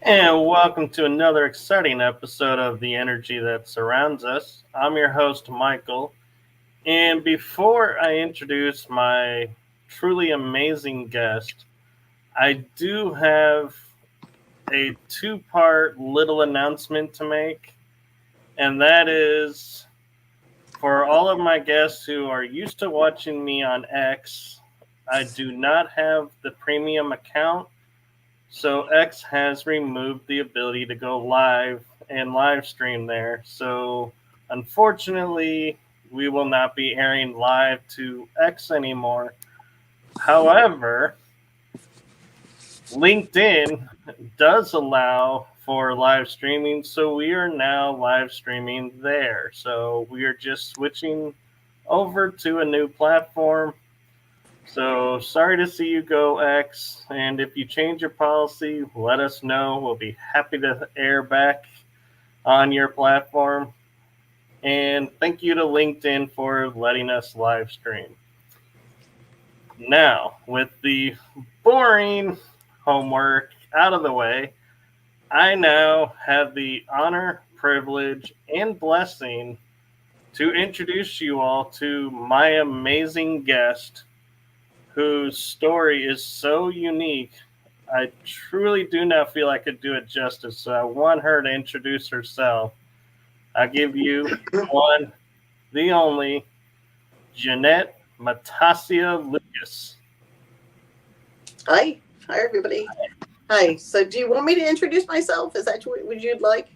And welcome to another exciting episode of The Energy That Surrounds Us. I'm your host, Michael. And before I introduce my truly amazing guest, I do have a two-part little announcement to make. And that is for all of my guests who are used to watching me on X, I do not have the premium account. So X has removed the ability to go live and live stream there. So unfortunately, we will not be airing live to X anymore. However, LinkedIn does allow for live streaming, so we are now live streaming there. So we are just switching over to a new platform. So sorry to see you go, X. And if you change your policy, let us know. We'll be happy to air back on your platform. And thank you to LinkedIn for letting us live stream. Now, with the boring homework out of the way, I now have the honor, privilege, and blessing to introduce you all to my amazing guest, whose story is so unique. I truly do not feel I could do it justice, so I want her to introduce herself. I give you one, the only, Ginette Matacia Lucas. Hi. Hi, everybody. Hi. So do you want me to introduce myself? Is that what you'd like?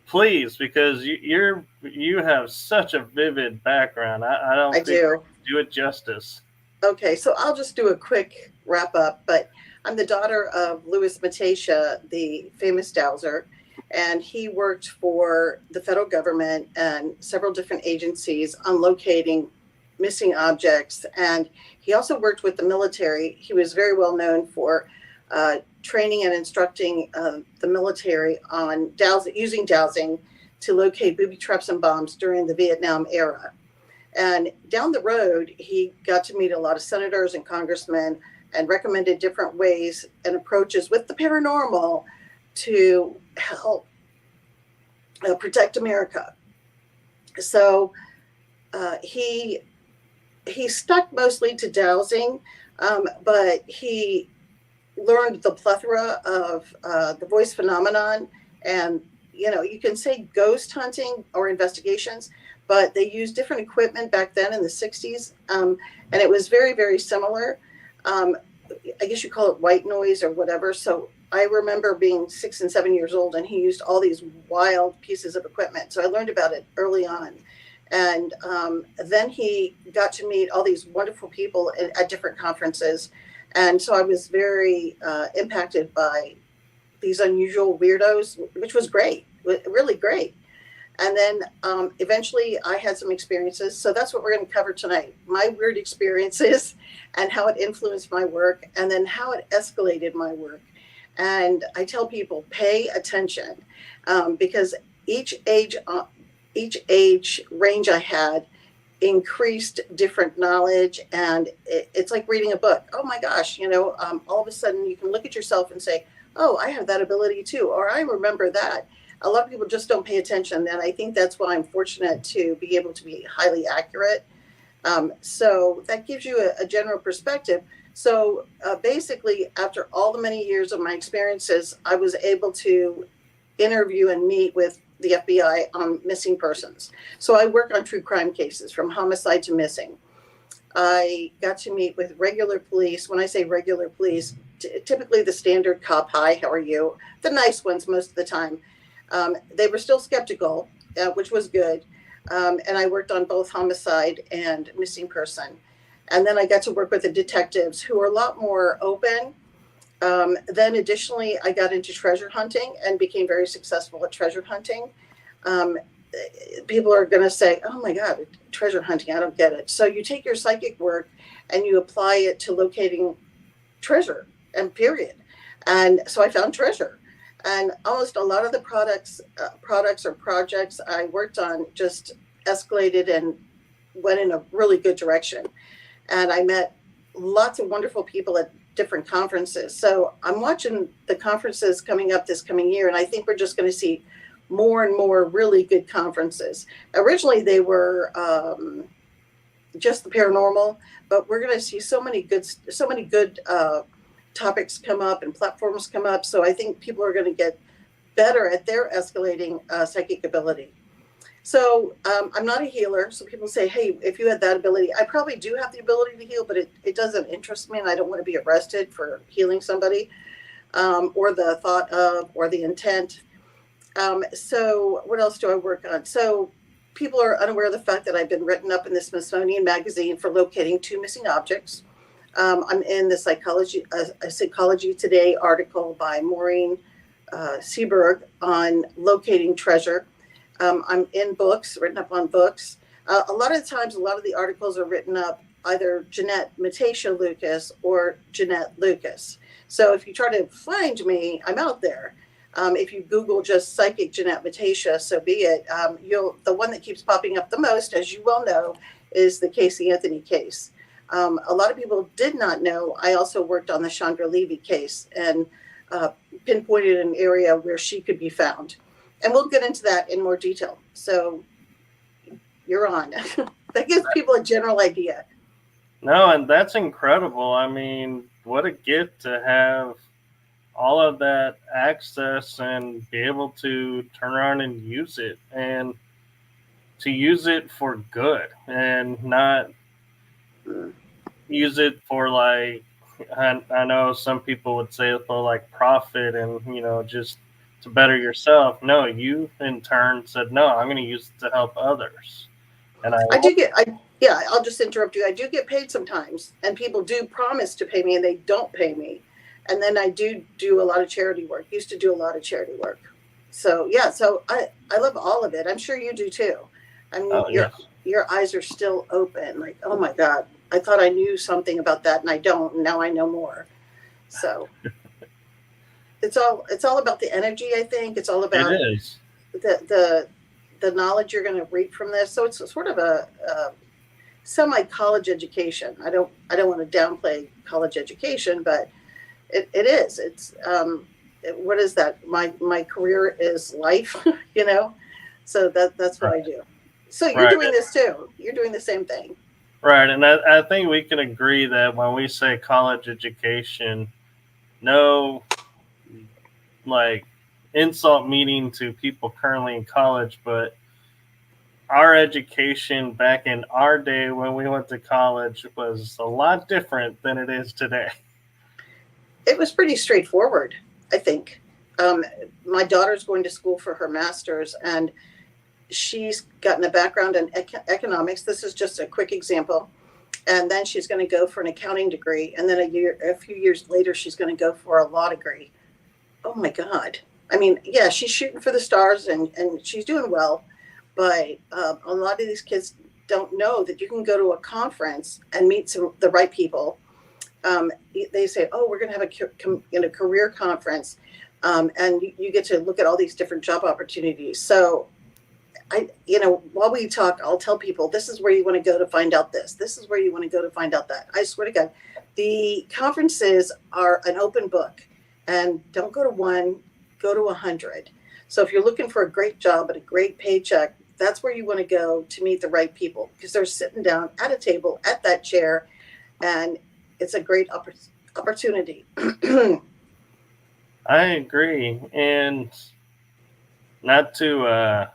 Please, because you have such a vivid background. I don't I think I do. can do it justice. Okay, so I'll just do a quick wrap up. But I'm the daughter of Louis Matacia, the famous dowser, and he worked for the federal government and several different agencies on locating missing objects. And he also worked with the military. He was very well known for training and instructing the military on using dowsing to locate booby traps and bombs during the Vietnam era. And down the road, he got to meet a lot of senators and congressmen and recommended different ways and approaches with the paranormal to help protect America. So he stuck mostly to dowsing, but he learned the plethora of the voice phenomenon. And you can say ghost hunting or investigations, but they used different equipment back then in the 60s, and it was very, very similar. I guess you call it white noise or whatever. So I remember being 6 and 7 years old, and he used all these wild pieces of equipment. So I learned about it early on. And then he got to meet all these wonderful people at different conferences. And so I was very impacted by these unusual weirdos, which was great, really great. And then eventually I had some experiences. So that's what we're going to cover tonight. My weird experiences and how it influenced my work, and then how it escalated my work. And I tell people, pay attention, because each age range I had increased different knowledge. And it's like reading a book. Oh my gosh, all of a sudden you can look at yourself and say, oh, I have that ability too, or I remember that. A lot of people just don't pay attention, and I think that's why I'm fortunate to be able to be highly accurate. So that gives you a general perspective. So basically, after all the many years of my experiences, I was able to interview and meet with the FBI on missing persons. So I work on true crime cases from homicide to missing. I got to meet with regular police. When I say regular police, typically the standard cop, hi, how are you? The nice ones most of the time. They were still skeptical, which was good. And I worked on both homicide and missing person. And then I got to work with the detectives, who were a lot more open. Then additionally, I got into treasure hunting and became very successful at treasure hunting. People are going to say, oh my God, treasure hunting, I don't get it. So you take your psychic work and you apply it to locating treasure, and period. And so I found treasure. And almost a lot of the products or projects I worked on just escalated and went in a really good direction. And I met lots of wonderful people at different conferences. So I'm watching the conferences coming up this coming year, and I think we're just going to see more and more really good conferences. Originally, they were just the paranormal, but we're going to see so many good topics come up and platforms come up. So I think people are going to get better at their escalating psychic ability. So I'm not a healer. So people say, hey, if you had that ability, I probably do have the ability to heal, but it doesn't interest me, and I don't want to be arrested for healing somebody, or the thought of, or the intent. So what else do I work on? So people are unaware of the fact that I've been written up in the Smithsonian Magazine for locating 2 missing objects. I'm in the Psychology Today article by Maureen Seaberg on locating treasure. I'm in books, written up on books. A lot of the times, a lot of the articles are written up either Ginette Matacia Lucas or Ginette Lucas. So if you try to find me, I'm out there. If you Google just psychic Ginette Matacia, so be it. The one that keeps popping up the most, as you well know, is the Casey Anthony case. A lot of people did not know I also worked on the Chandra Levy case and pinpointed an area where she could be found. And we'll get into that in more detail. So you're on. That gives people a general idea. No, and that's incredible. I mean, what a gift to have all of that access and be able to turn around and use it, and to use it for good and not use it for, like, I know some people would say for like profit and, just to better yourself. No, you in turn said, no, I'm going to use it to help others. And I'll just interrupt you. I do get paid sometimes, and people do promise to pay me and they don't pay me. And then I do a lot of charity work. Used to do a lot of charity work. So yeah, so I love all of it. I'm sure you do too. I mean, your eyes are still open. Like, oh my God, I thought I knew something about that and I don't. And now I know more. So it's all about the energy. I think it's all about the knowledge you're going to reap from this. So it's sort of a semi-college education. I don't want to downplay college education, but it is. It's what is that? My career is life, So that's what I do. So you're doing this too. You're doing the same thing. Right, and I think we can agree that when we say college education, no, like, insult meaning to people currently in college, but our education back in our day when we went to college was a lot different than it is today. It was pretty straightforward, I think. My daughter's going to school for her master's, and she's gotten a background in economics. This is just a quick example. And then she's going to go for an accounting degree. And then a few years later, she's going to go for a law degree. Oh my God. I mean, yeah, she's shooting for the stars and she's doing well. But a lot of these kids don't know that you can go to a conference and meet the right people. They say, oh, we're going to have a career conference. And you get to look at all these different job opportunities. So while we talk, I'll tell people, this is where you want to go to find out this. This is where you want to go to find out that. I swear to God, the conferences are an open book, and don't go to one, go to 100. So if you're looking for a great job and a great paycheck, that's where you want to go to meet the right people, because they're sitting down at a table at that chair, and it's a great opportunity. I agree. And not to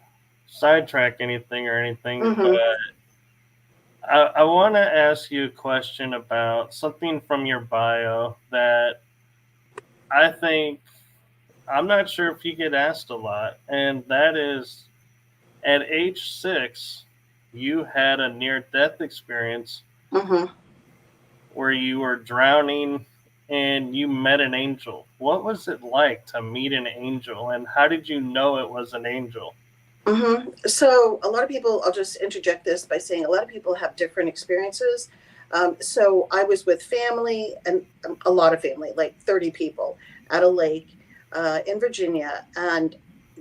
sidetrack anything, but I want to ask you a question about something from your bio that I think, I'm not sure if you get asked a lot, and that is, at age 6, you had a near-death experience where you were drowning and you met an angel. What was it like to meet an angel, and how did you know it was an angel? So a lot of people, I'll just interject this by saying a lot of people have different experiences. So I was with family, and a lot of family, like 30 people at a lake in Virginia, and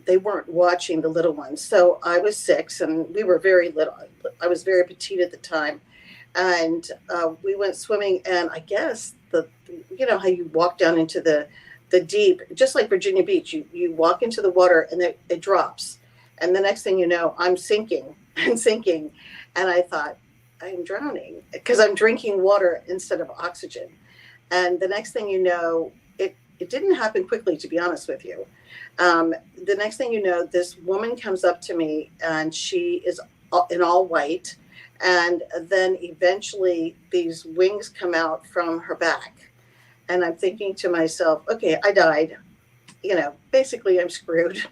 they weren't watching the little ones. So I was 6 and we were very little. I was very petite at the time. And we went swimming, and I guess you know how you walk down into the deep, just like Virginia Beach, you walk into the water and it drops. And the next thing you know, I'm sinking and sinking. And I thought, I'm drowning because I'm drinking water instead of oxygen. And the next thing you know, it didn't happen quickly, to be honest with you. The next thing you know, this woman comes up to me, and she is in all white. And then eventually these wings come out from her back. And I'm thinking to myself, okay, I died. You know, basically I'm screwed.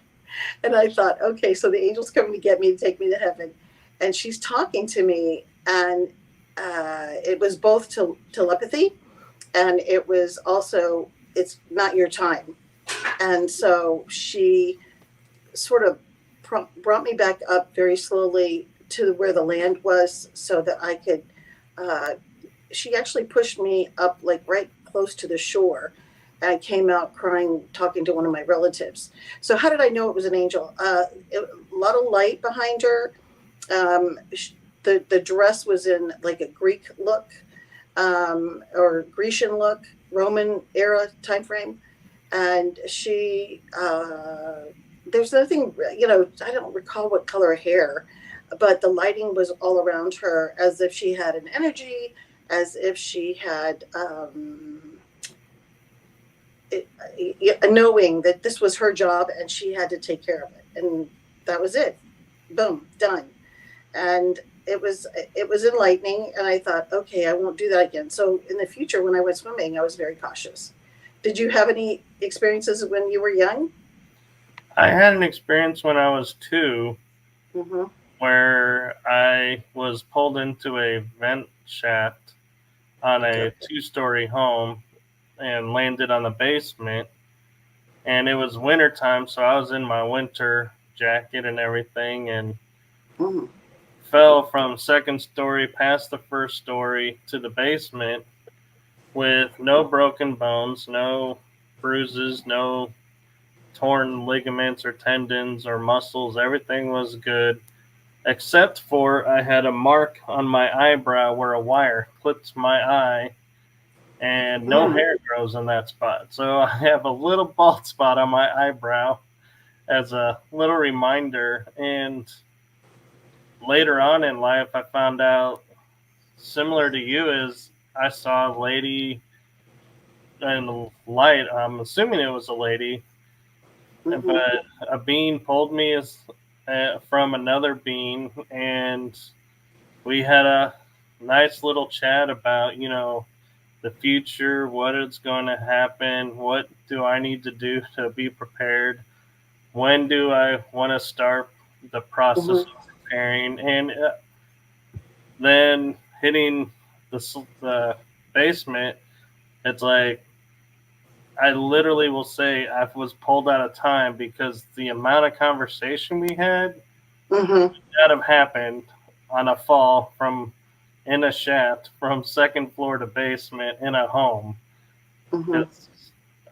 And I thought, okay, so the angel's coming to get me, to take me to heaven. And she's talking to me, and it was both telepathy, and it was also, it's not your time. And so she sort of brought me back up very slowly to where the land was, so that I could, she actually pushed me up like right close to the shore. I came out crying, talking to one of my relatives. So how did I know it was an angel? A lot of light behind her. The dress was in like a Greek look, or Grecian look, Roman era time frame. And she, there's nothing, you know, I don't recall what color hair, but the lighting was all around her, as if she had an energy, as if she had, knowing that this was her job and she had to take care of it. And that was it. Boom, done. And it was enlightening. And I thought, okay, I won't do that again. So in the future, when I went swimming, I was very cautious. Did you have any experiences when you were young? I had an experience when I was 2, Mm-hmm. where I was pulled into a vent shaft on a 2-story home and landed on the basement. And it was wintertime, so I was in my winter jacket and everything, and Mm-hmm. fell from second story past the first story to the basement with no broken bones, no bruises, no torn ligaments or tendons or muscles. Everything was good, except for I had a mark on my eyebrow where a wire clipped my eye, and no hair grows in that spot. So I have a little bald spot on my eyebrow as a little reminder. And later on in life, I found out, similar to you, is I saw a lady in the light. I'm assuming it was a lady, Mm-hmm. but a being pulled me from another being, and we had a nice little chat about, you know, the future, what is going to happen, what do I need to do to be prepared, when do I want to start the process of preparing, and then hitting the basement. It's like, I literally will say I was pulled out of time, because the amount of conversation we had Mm-hmm. that have happened on a fall from in a shaft from second floor to basement in a home. Mm-hmm.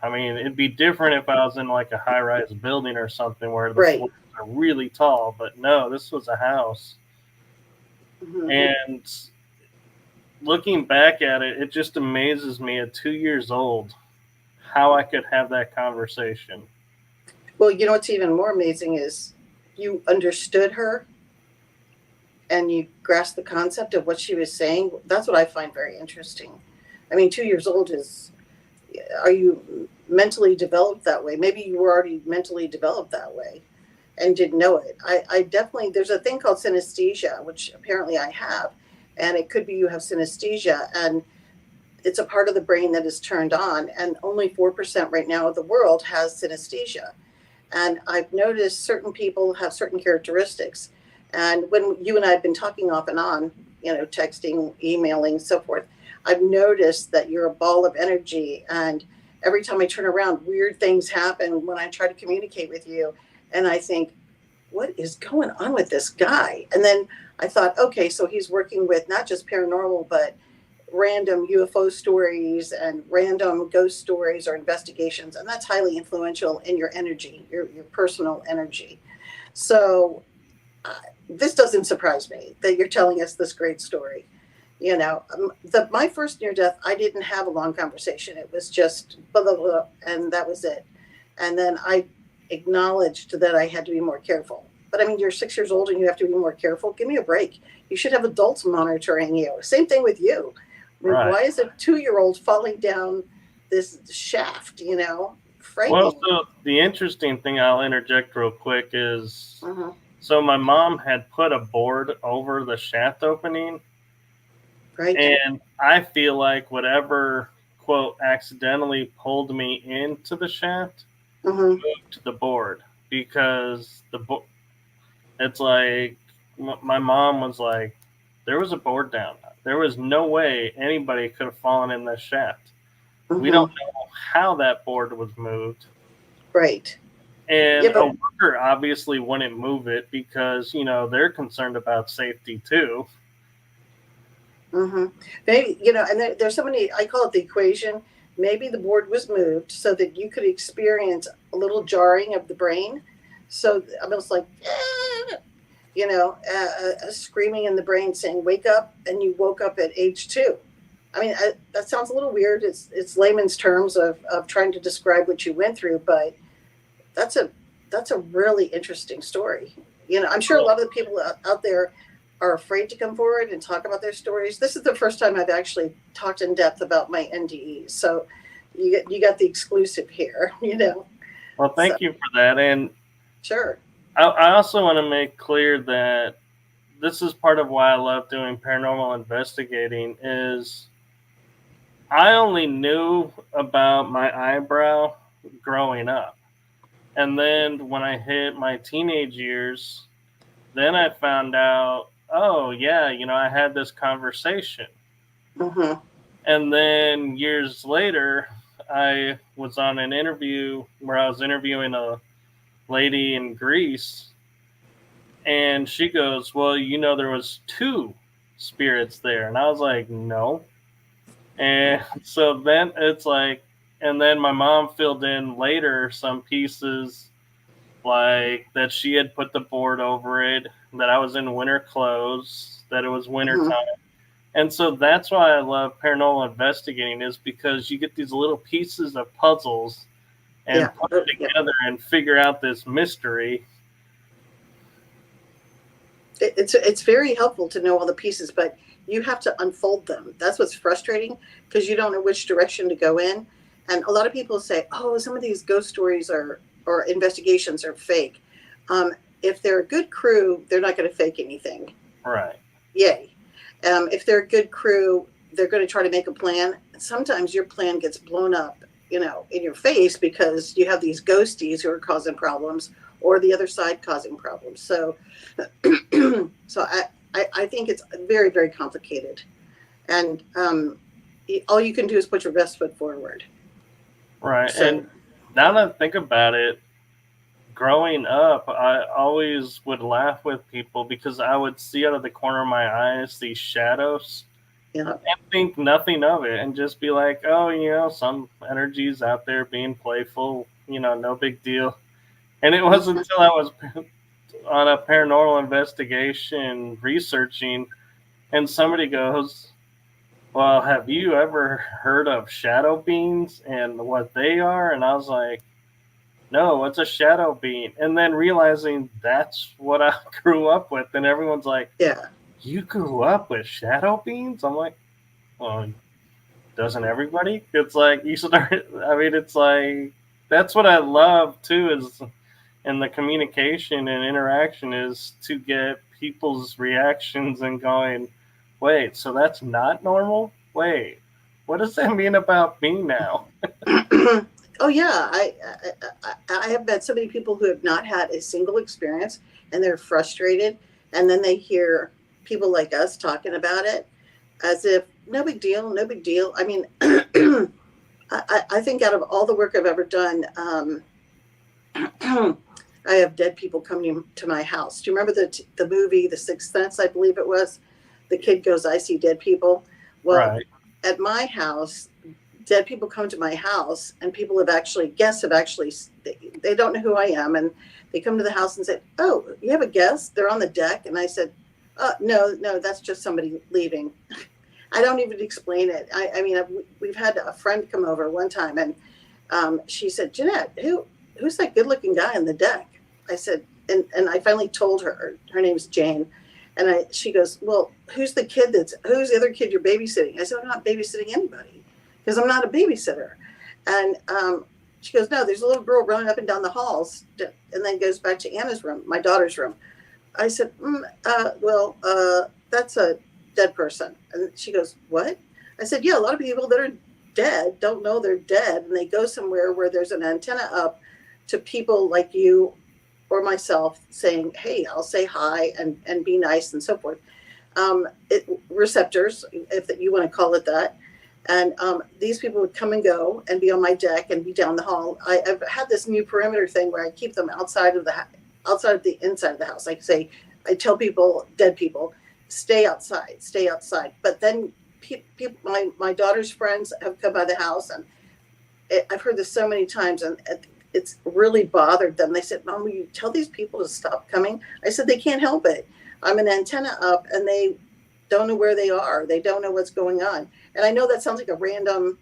I mean, it'd be different if I was in like a high-rise building or something where the Right. floors are really tall, but no, this was a house. Mm-hmm. And looking back at it, it just amazes me at 2 years old how I could have that conversation. Well, you know what's even more amazing is you understood her and you grasped the concept of what she was saying. That's what I find very interesting. I mean, 2 years old are you mentally developed that way? Maybe you were already mentally developed that way and didn't know it. I definitely, there's a thing called synesthesia, which apparently I have, and it could be you have synesthesia, and it's a part of the brain that is turned on, and only 4% right now of the world has synesthesia. And I've noticed certain people have certain characteristics. And when you and I have been talking off and on, you know, texting, emailing, so forth, I've noticed that you're a ball of energy. And every time I turn around, weird things happen when I try to communicate with you. And I think, what is going on with this guy? And then I thought, okay, so he's working with not just paranormal, but random UFO stories and random ghost stories or investigations. And that's highly influential in your energy, your personal energy. So this doesn't surprise me that you're telling us this great story. My first near death, I didn't have a long conversation. It was just blah, blah, blah, and that was it. And then I acknowledged that I had to be more careful. But I mean, you're 6 years old and you have to be more careful. Give me a break. You should have adults monitoring you. Same thing with you. I mean, Right. why is a 2-year-old falling down this shaft, frightening? Well, so the interesting thing, I'll interject real quick, is Uh-huh. so my mom had put a board over the shaft opening, Right. and I feel like whatever, quote, accidentally pulled me into the shaft moved the board, because it's like my mom was like, there was a board down. There was no way anybody could have fallen in this shaft. We don't know how that board was moved. Right. And Yeah, but a worker obviously wouldn't move it because, they're concerned about safety too. maybe, and there's so many, I call it the equation. Maybe the board was moved so that you could experience a little jarring of the brain. So almost like, screaming in the brain saying, wake up, and you woke up at age 2. I mean, that sounds a little weird. It's layman's terms of trying to describe what you went through, but that's a really interesting story. I'm sure a lot of the people out there are afraid to come forward and talk about their stories. This is the first time I've actually talked in depth about my NDEs, so you got the exclusive here. Well, thank you for that. And sure. I also want to make clear that this is part of why I love doing paranormal investigating. Is I only knew about my eyebrow growing up. And then when I hit my teenage years, then I found out, oh, yeah, I had this conversation. And then years later, I was on an interview where I was interviewing a lady in Greece. And she goes, well, there was 2 spirits there. And I was like, no. And so then it's like, and then my mom filled in later some pieces, like that she had put the board over it, that I was in winter clothes, that it was winter time. And so that's why I love paranormal investigating, is because you get these little pieces of puzzles and put it together and figure out this mystery. It's very helpful to know all the pieces, but you have to unfold them. That's what's frustrating, because you don't know which direction to go in. And a lot of people say, oh, some of these ghost stories or investigations are fake. If they're a good crew, they're not going to fake anything. Right. Yay. If they're a good crew, they're going to try to make a plan. Sometimes your plan gets blown up, in your face, because you have these ghosties who are causing problems, or the other side causing problems. So, I think it's very, very complicated. And all you can do is put your best foot forward. Right. So, and now that I think about it, growing up, I always would laugh with people because I would see out of the corner of my eyes these shadows and think nothing of it, and just be like, oh, some energy's out there being playful, no big deal. And it wasn't until I was on a paranormal investigation researching, and somebody goes, well, have you ever heard of shadow beings and what they are? And I was like, no, what's a shadow being? And then realizing that's what I grew up with. And everyone's like, yeah, you grew up with shadow beings? I'm like, well, doesn't everybody? It's like, it's like, that's what I love too, is in the communication and interaction, is to get people's reactions and going, wait, so that's not normal? Wait, what does that mean about me now? Oh yeah, I have met so many people who have not had a single experience, and they're frustrated, and then they hear people like us talking about it as if no big deal, no big deal. I mean, I think out of all the work I've ever done, I have dead people coming to my house. Do you remember the movie The Sixth Sense? I believe it was. The kid goes, I see dead people. Well, right. At my house, dead people come to my house, and people guests have actually, they don't know who I am, and they come to the house and say, oh, you have a guest? They're on the deck. And I said, no, that's just somebody leaving. I don't even explain it. I mean, we've had a friend come over one time, and she said, Ginette, who's that good-looking guy on the deck? I said, and I finally told her, her name's Jane, and she goes, well, who's the other kid you're babysitting? I said, I'm not babysitting anybody because I'm not a babysitter. And she goes, no, there's a little girl running up and down the halls, and then goes back to Anna's room, my daughter's room. I said, that's a dead person. And she goes, what? I said, yeah, a lot of people that are dead don't know they're dead, and they go somewhere where there's an antenna up to people like you or myself saying, hey, I'll say hi and be nice and so forth. Receptors, if you want to call it that. And these people would come and go and be on my deck and be down the hall. I've had this new perimeter thing where I keep them outside of the inside of the house. I tell people, dead people, stay outside. But then people, my daughter's friends have come by the house, and I've heard this so many times, and it's really bothered them. They said, Mom, will you tell these people to stop coming? I said, they can't help it. I'm an antenna up, and they don't know where they are. They don't know what's going on. And I know that sounds like a random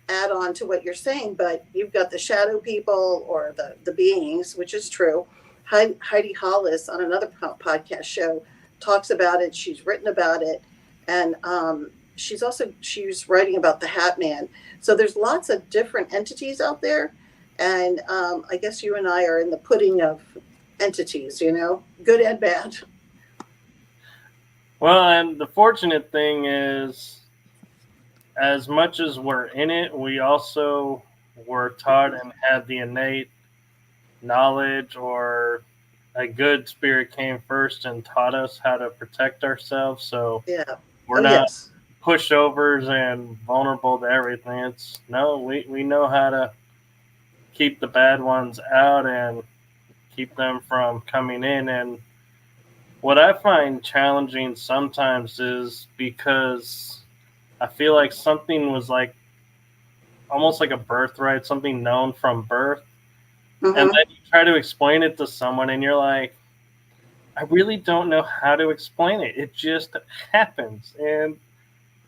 add-on to what you're saying, but you've got the shadow people or the beings, which is true. Heidi Hollis on another podcast show talks about it. She's written about it. And she's writing about the Hat Man. So there's lots of different entities out there. And I guess you and I are in the pudding of entities, good and bad. Well, and the fortunate thing is, as much as we're in it, we also were taught and had the innate knowledge, or a good spirit came first and taught us how to protect ourselves. So we're not pushovers and vulnerable to everything. We know how to keep the bad ones out and keep them from coming in. And what I find challenging sometimes is because I feel like something was almost like a birthright, something known from birth. Mm-hmm. And then you try to explain it to someone and you're like, I really don't know how to explain it. It just happens. And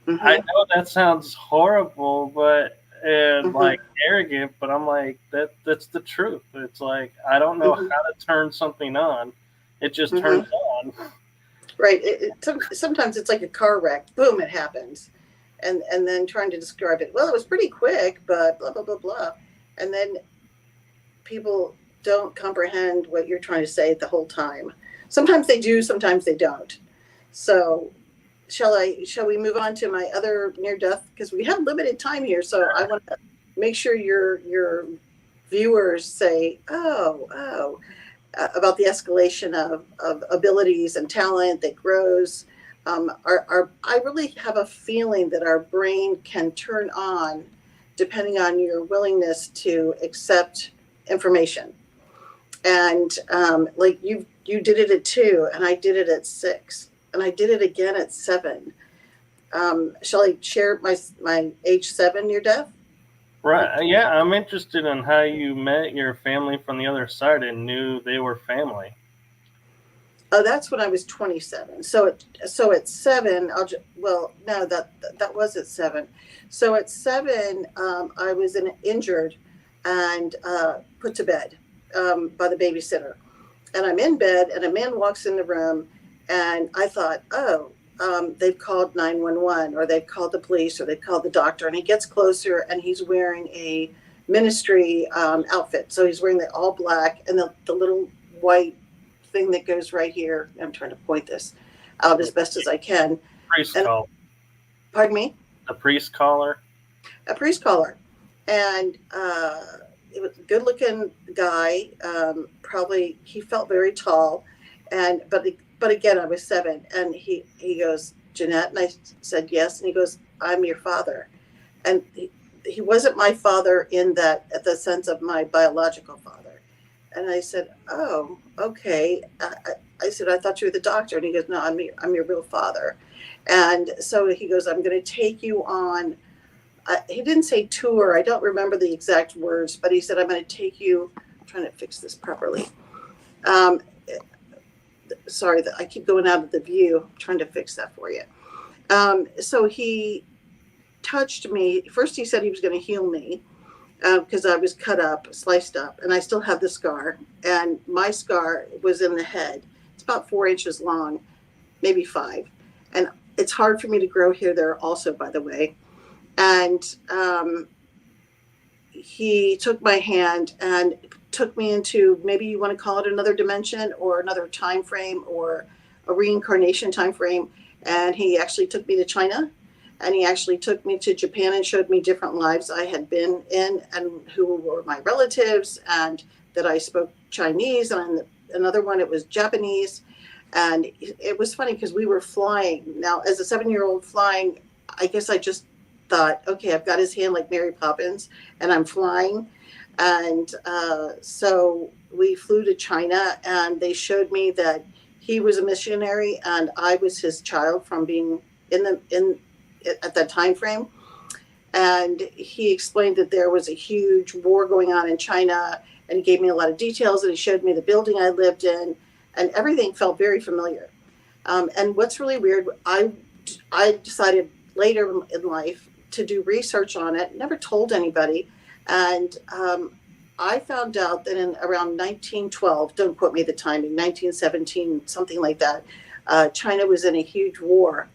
I know that sounds horrible, like arrogant, but I'm like, that's the truth. It's like, I don't know how to turn something on. It just turns on. Right. Sometimes it's like a car wreck. Boom, it happens. And then trying to describe it. Well, it was pretty quick, but blah, blah, blah, blah. And then people don't comprehend what you're trying to say the whole time. Sometimes they do, sometimes they don't. So shall we move on to my other near death? Because we have limited time here. So I want to make sure your viewers say, about the escalation of abilities and talent that grows. I really have a feeling that our brain can turn on depending on your willingness to accept information. And like you did it at 2, and I did it at 6, and I did it again at 7. Shall I share my age 7 near death? Right. Yeah, I'm interested in how you met your family from the other side and knew they were family. Oh, that's when I was 27. So at 7, that was at 7. So at 7, I was injured and put to bed by the babysitter. And I'm in bed, and a man walks in the room, and I thought, they've called 911, or they've called the police, or they've called the doctor. And he gets closer, and he's wearing a ministry outfit. So he's wearing the all black and the little white thing that goes right here. I'm trying to point this out as best as I can. Priest collar. Pardon me? A priest collar. A priest collar. And it was a good-looking guy. Probably he felt very tall, but again, I was 7, and he goes, Ginette, and I said yes, and he goes, I'm your father, and he wasn't my father in the sense of my biological father, and I said, oh, okay. I said, I thought you were the doctor, and he goes, no, I'm your real father, and so he goes, I'm going to take you on. He didn't say tour. I don't remember the exact words, but he said, I'm going to take you. I'm trying to fix this properly. Sorry, I keep going out of the view. I'm trying to fix that for you. So he touched me. First, he said he was going to heal me because I was cut up, sliced up, and I still have the scar. And my scar was in the head. It's about 4 inches long, maybe 5. And it's hard for me to grow hair there also, by the way. And he took my hand and took me into, maybe you want to call it another dimension or another time frame or a reincarnation time frame. And he actually took me to China, and he actually took me to Japan and showed me different lives I had been in and who were my relatives, and that I spoke Chinese, and another one it was Japanese. And it was funny because we were flying. Now, as a 7-year-old flying, I guess I just thought, okay, I've got his hand like Mary Poppins, and I'm flying. And so we flew to China, and they showed me that he was a missionary and I was his child from being at that time frame. And he explained that there was a huge war going on in China, and he gave me a lot of details, and he showed me the building I lived in, and everything felt very familiar. And what's really weird, I decided later in life to do research on it, never told anybody. And I found out that in around 1912, don't quote me the timing, 1917, something like that, China was in a huge war.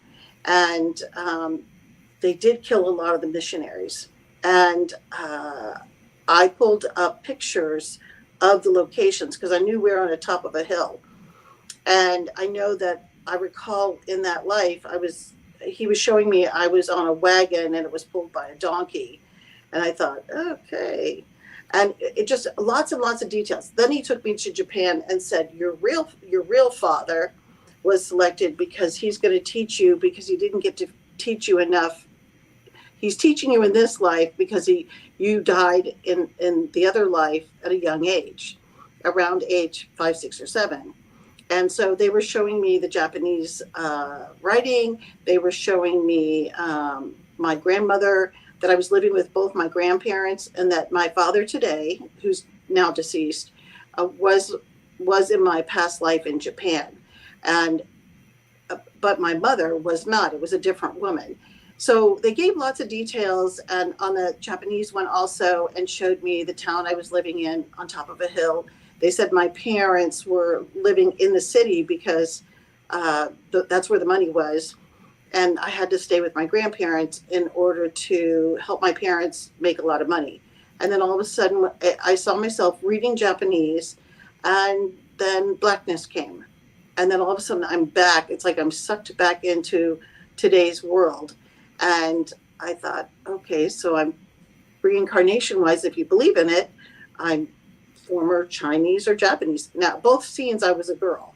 And they did kill a lot of the missionaries. And I pulled up pictures of the locations because I knew we were on the top of a hill. And I know that I recall in that life, he was showing me I was on a wagon and it was pulled by a donkey. And I thought, okay. And it just lots and lots of details. Then he took me to Japan and said, your real father was selected because he's going to teach you, because he didn't get to teach you enough. He's teaching you in this life because you died in the other life at a young age, around age 5, 6, or 7. And so they were showing me the Japanese writing. They were showing me my grandmother, that I was living with both my grandparents, and that my father today, who's now deceased, was in my past life in Japan. And but my mother was not. It was a different woman. So they gave lots of details, and on the Japanese one also, and showed me the town I was living in on top of a hill. They said my parents were living in the city because that's where the money was. And I had to stay with my grandparents in order to help my parents make a lot of money. And then all of a sudden, I saw myself reading Japanese, and then blackness came. And then all of a sudden, I'm back. It's like I'm sucked back into today's world. And I thought, okay, so I'm reincarnation-wise, if you believe in it, I'm former Chinese or Japanese. Now, both scenes, I was a girl.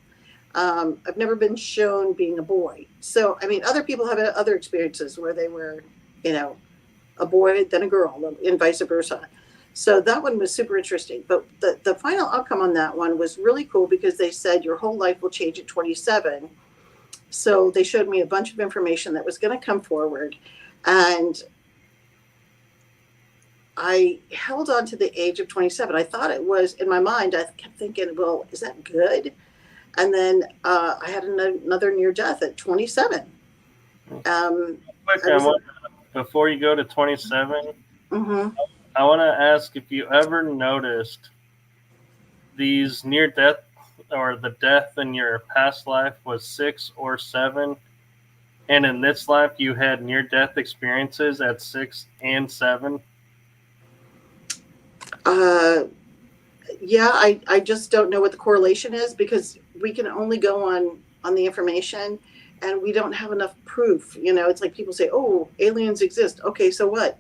I've never been shown being a boy. So, I mean, other people have other experiences where they were, a boy, then a girl, and vice versa. So that one was super interesting. But the final outcome on that one was really cool because they said your whole life will change at 27. So they showed me a bunch of information that was going to come forward. And I held on to the age of 27. I thought it was, in my mind, I kept thinking, well, is that good? And then I had another near death at 27. Before you go to 27, mm-hmm. I want to ask if you ever noticed these near death or the death in your past life was 6 or 7, and in this life you had near death experiences at 6 and 7. Yeah, I just don't know what the correlation is because we can only go on the information, and we don't have enough proof. It's like people say, oh, aliens exist. Okay, so what?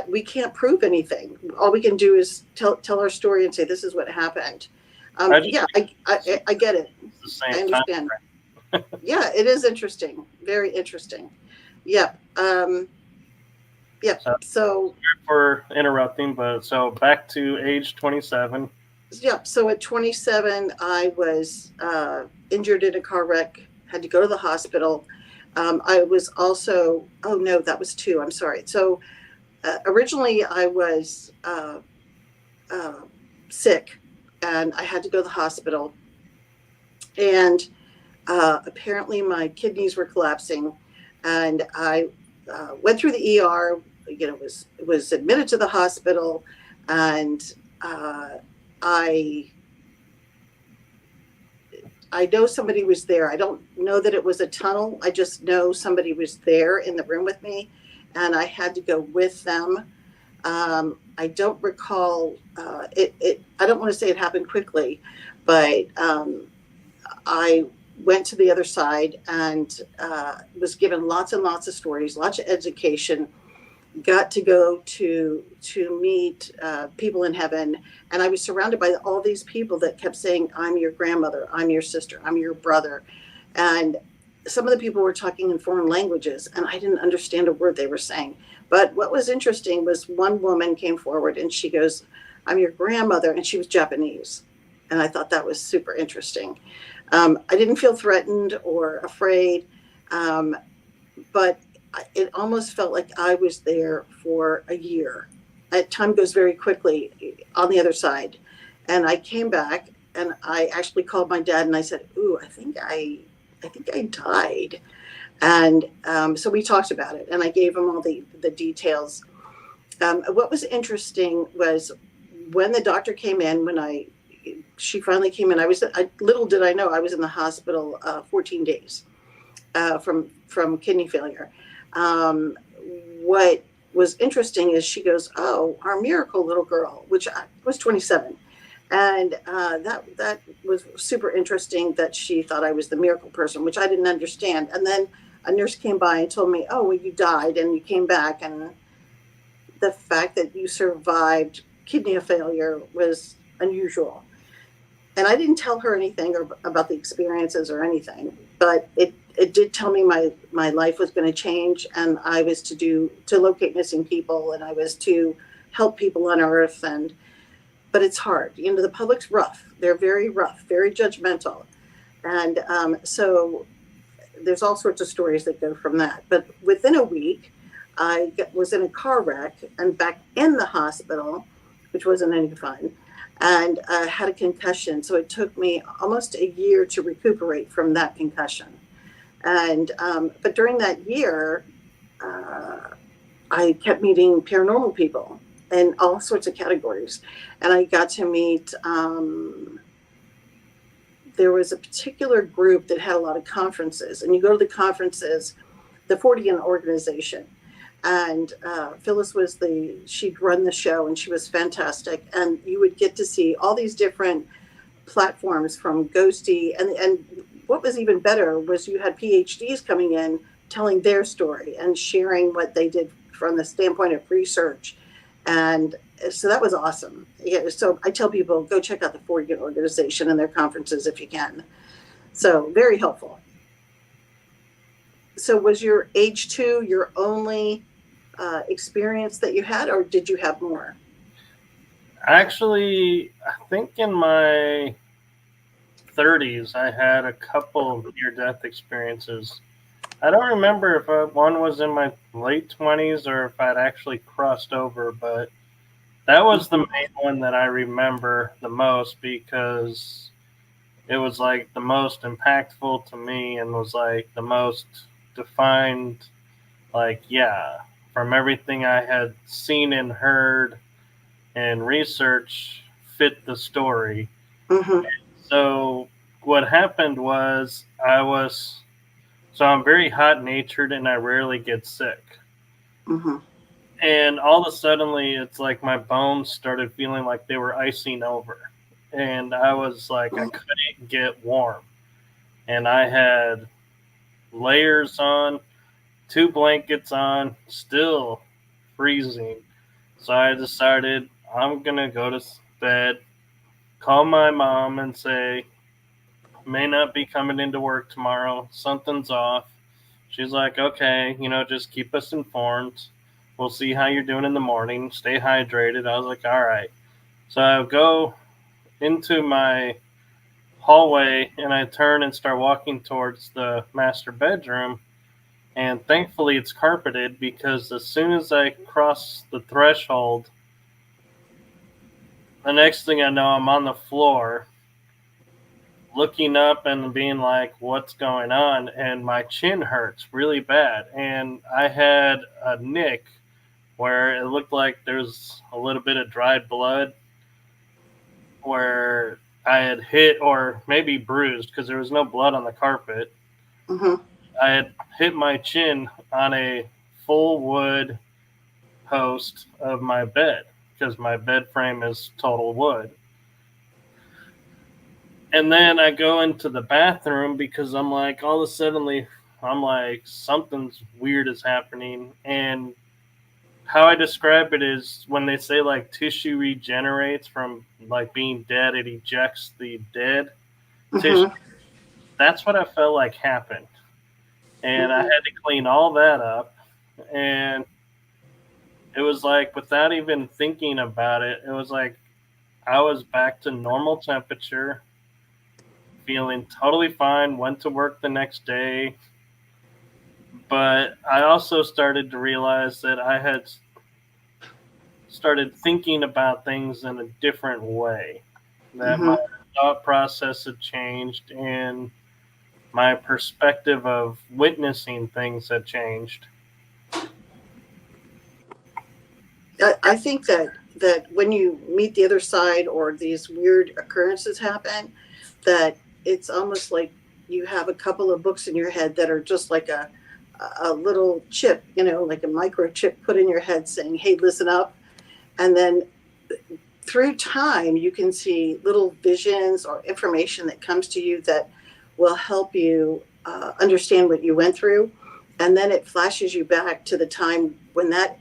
We can't prove anything. All we can do is tell our story and say, this is what happened. I get it. I understand. Yeah, it is interesting. Very interesting. Yep. Yep. So for interrupting, but so back to age 27. Yep. So at 27, I was injured in a car wreck, had to go to the hospital. I was also, oh no, that was 2. I'm sorry. So originally I was sick and I had to go to the hospital. And apparently my kidneys were collapsing. And I went through the ER, was admitted to the hospital, and I know somebody was there. I don't know that it was a tunnel. I just know somebody was there in the room with me, and I had to go with them. I don't recall it. I don't want to say it happened quickly, but I went to the other side and was given lots and lots of stories, lots of education. Got to go to meet people in heaven, and I was surrounded by all these people that kept saying, "I'm your grandmother, I'm your sister, I'm your brother," and some of the people were talking in foreign languages, and I didn't understand a word they were saying. But what was interesting was one woman came forward and she goes, "I'm your grandmother," and she was Japanese, and I thought that was super interesting. I didn't feel threatened or afraid, but it almost felt like I was there for a year. Time goes very quickly on the other side. And I came back and I actually called my dad and I said, "Ooh, I think I died." And so we talked about it and I gave him all the details. What was interesting was when the doctor came in, she finally came in, little did I know I was in the hospital 14 days from kidney failure. What was interesting is she goes, "Oh, our miracle little girl," which I was 27. And that was super interesting that she thought I was the miracle person, which I didn't understand. And then a nurse came by and told me, "Oh, well, you died and you came back. And the fact that you survived kidney failure was unusual." And I didn't tell her anything about the experiences or anything, but it did tell me my life was going to change, and I was to locate missing people, and I was to help people on Earth. But it's hard. The public's rough. They're very rough, very judgmental, and so there's all sorts of stories that go from that. But within a week, I was in a car wreck and back in the hospital, which wasn't any fun, and had a concussion. So it took me almost a year to recuperate from that concussion. And but during that year, I kept meeting paranormal people in all sorts of categories. And I got to meet, there was a particular group that had a lot of conferences. And you go to the conferences, the Fortean organization. And Phyllis she'd run the show and she was fantastic. And you would get to see all these different platforms from Ghosty. And what was even better was you had PhDs coming in telling their story and sharing what they did from the standpoint of research. And so that was awesome. Yeah, so I tell people, go check out the Fortean organization and their conferences if you can. So very helpful. So was your age 2 your only experience that you had, or did you have more? Actually, I think in my 30s, I had a couple of near-death experiences. I don't remember if one was in my late 20s or if I'd actually crossed over, but that was the main one that I remember the most because it was like the most impactful to me and was like the most defined, like, yeah, from everything I had seen and heard and research fit the story. Mm-hmm. So what happened was I'm very hot-natured and I rarely get sick. Mm-hmm. And all of a sudden, it's like my bones started feeling like they were icing over. And I was like, I couldn't get warm. And I had layers on, 2 blankets on, still freezing. So I decided I'm going to go to bed, call my mom and say, may not be coming into work tomorrow. Something's off. She's like, okay, just keep us informed. We'll see how you're doing in the morning. Stay hydrated. I was like, all right. So I go into my hallway and I turn and start walking towards the master bedroom. And thankfully it's carpeted because as soon as I cross the threshold, the next thing I know, I'm on the floor looking up and being like, what's going on? And my chin hurts really bad. And I had a nick where it looked like there's a little bit of dried blood where I had hit or maybe bruised because there was no blood on the carpet. Mm-hmm. I had hit my chin on a full wood post of my bed because my bed frame is total wood. And then I go into the bathroom because I'm like, all of a sudden, I'm like, something's weird is happening. And how I describe it is when they say like tissue regenerates from like being dead, it ejects the dead tissue. Mm-hmm. That's what I felt like happened. And I had to clean all that up. And it was like, without even thinking about it, it was like I was back to normal temperature, feeling totally fine, went to work the next day. But I also started to realize that I had started thinking about things in a different way, that Mm-hmm. my thought process had changed and my perspective of witnessing things had changed. I think that when you meet the other side or these weird occurrences happen, that it's almost like you have a couple of books in your head that are just like a little chip, like a microchip put in your head saying, hey, listen up. And then through time, you can see little visions or information that comes to you that will help you understand what you went through. And then it flashes you back to the time when that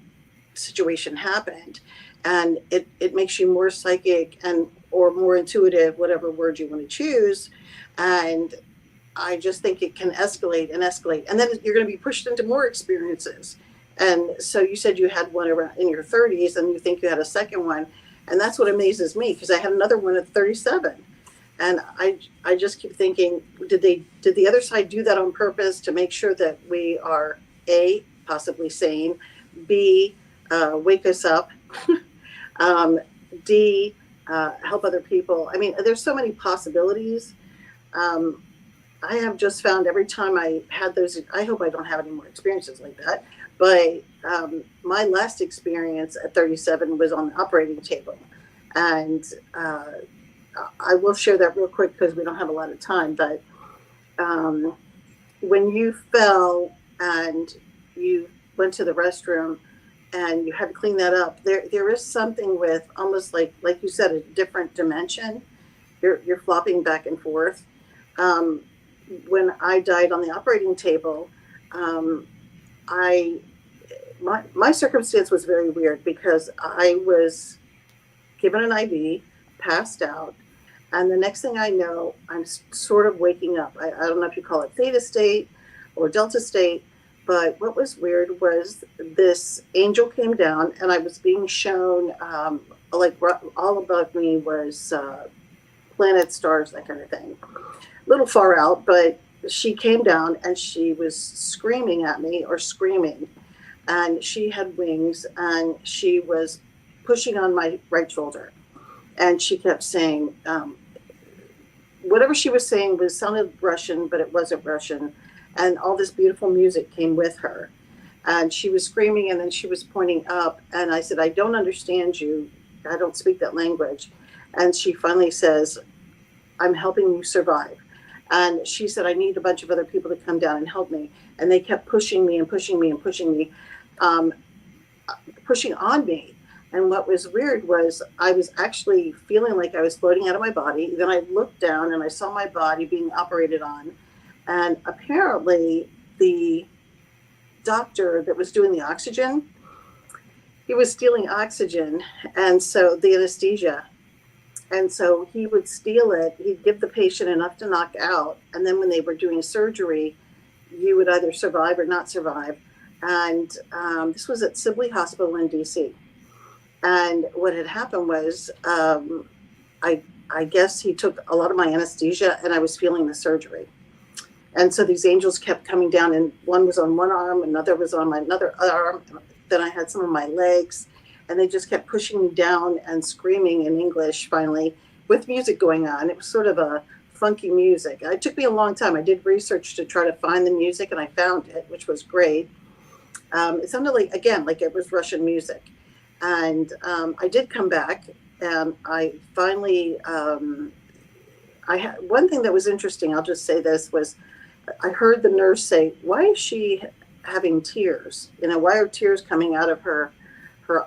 situation happened. And it makes you more psychic and or more intuitive, whatever word you want to choose. And I just think it can escalate and escalate. And then you're going to be pushed into more experiences. And so you said you had one around in your 30s and you think you had a second one. And that's what amazes me because I had another one at 37. And I just keep thinking, did the other side do that on purpose to make sure that we are A, possibly sane, B, wake us up, D, help other people? I mean, there's so many possibilities. I have just found every time I had those, I hope I don't have any more experiences like that. But my last experience at 37 was on the operating table. And I will share that real quick because we don't have a lot of time. But when you fell and you went to the restroom and you had to clean that up, there is something with almost like you said, a different dimension. You're flopping back and forth. When I died on the operating table, my circumstance was very weird because I was given an IV, passed out, and the next thing I know, I'm sort of waking up. I don't know if you call it theta state or delta state, but what was weird was this angel came down and I was being shown, like all above me was planets, stars, that kind of thing. A little far out, but she came down and she was screaming at me or screaming. And she had wings and she was pushing on my right shoulder. And she kept saying, whatever she was saying sounded Russian, but it wasn't Russian. And all this beautiful music came with her. And she was screaming and then she was pointing up. And I said, I don't understand you. I don't speak that language. And she finally says, I'm helping you survive. And she said, I need a bunch of other people to come down and help me. And they kept pushing me and pushing me and pushing me, pushing on me. And what was weird was I was actually feeling like I was floating out of my body. Then I looked down and I saw my body being operated on. And apparently the doctor that was doing the oxygen, he was stealing oxygen. And so the anesthesia. And so he would steal it. He'd give the patient enough to knock out. And then when they were doing surgery, you would either survive or not survive. And this was at Sibley Hospital in DC. And what had happened was, I guess he took a lot of my anesthesia and I was feeling the surgery. And so these angels kept coming down and one was on one arm, another was on my another arm. Then I had some of my legs. And they just kept pushing me down and screaming in English finally with music going on. It was sort of a funky music. It took me a long time. I did research to try to find the music, and I found it, which was great. It sounded like, again, like it was Russian music. And I did come back, and I finally, I had one thing that was interesting. I'll just say this was, I heard the nurse say, "Why is she having tears? You know, why are tears coming out of her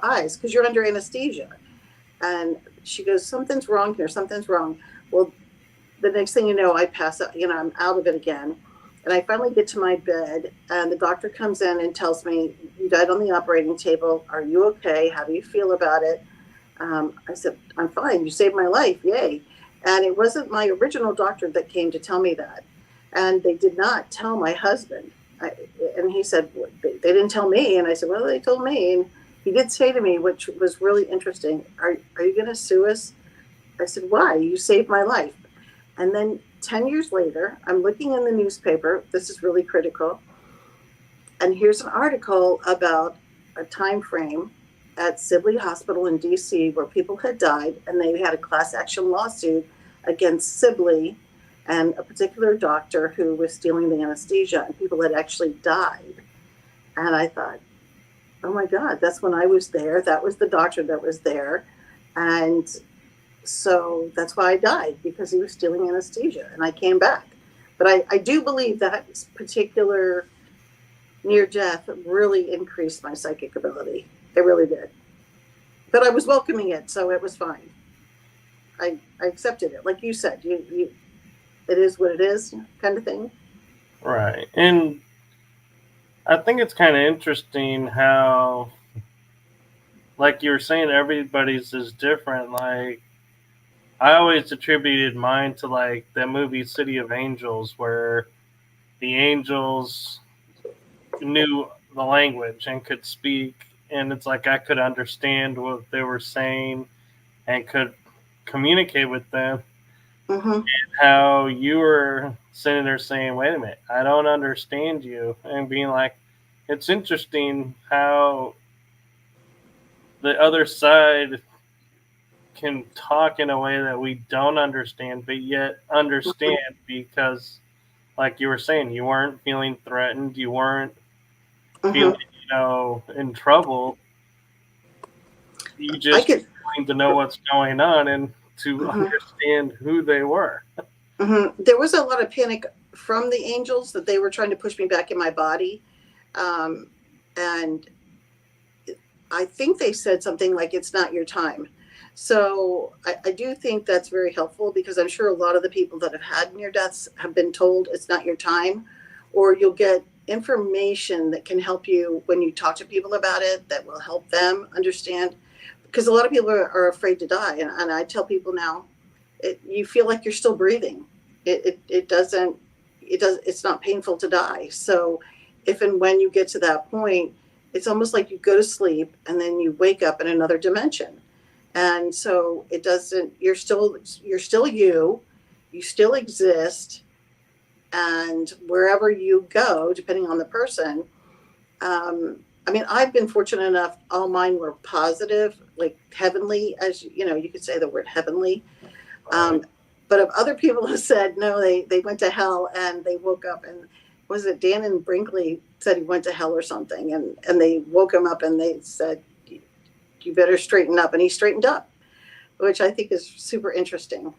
eyes? Because you're under anesthesia." And she goes, "Something's wrong here. Something's wrong." Well, the next thing you know, I pass out. You know, I'm out of it again. And I finally get to my bed, and the doctor comes in and tells me, "You died on the operating table. Are you okay? How do you feel about it?" I said, "I'm fine. You saved my life. Yay." And it wasn't my original doctor that came to tell me that. And they did not tell my husband. And he said, "They didn't tell me." And I said, "Well, they told me." And he did say to me, which was really interesting, are you going to sue us?" I said, "Why? You saved my life." And then 10 years later, I'm looking in the newspaper. This is really critical. And here's an article about a time frame at Sibley Hospital in DC where people had died, and they had a class action lawsuit against Sibley and a particular doctor who was stealing the anesthesia, and people had actually died. And I thought, oh my God, that's when I was there. That was the doctor that was there. And so that's why I died, because he was stealing anesthesia, and I came back. But I do believe that particular near death really increased my psychic ability. It really did. But I was welcoming it, so it was fine. I accepted it. Like you said, it is what it is, kind of thing. Right. And I think it's kind of interesting how, like you were saying, everybody's is different. Like, I always attributed mine to like that movie City of Angels, where the angels knew the language and could speak, and it's like I could understand what they were saying and could communicate with them. Mm-hmm. And how you were sitting there saying, "Wait a minute, I don't understand you," and being like, it's interesting how the other side can talk in a way that we don't understand, but yet understand, because, like you were saying, you weren't feeling threatened, you weren't feeling, in trouble. You just wanted to know what's going on and to understand who they were. There was a lot of panic from the angels that they were trying to push me back in my body. And I think they said something like, "It's not your time." So I do think that's very helpful, because I'm sure a lot of the people that have had near deaths have been told it's not your time, or you'll get information that can help you when you talk to people about it, that will help them understand. Because a lot of people are afraid to die. And I tell people now, you feel like you're still breathing. It's not painful to die. So if and when you get to that point, it's almost like you go to sleep and then you wake up in another dimension. And so you're still you still exist. And wherever you go, depending on the person, I mean, I've been fortunate enough, all mine were positive, like heavenly, as you could say the word heavenly. But if other people have said, no, they went to hell and they woke up, and was it Dan and Brinkley said he went to hell or something, and they woke him up and they said, "You better straighten up," and he straightened up, which I think is super interesting.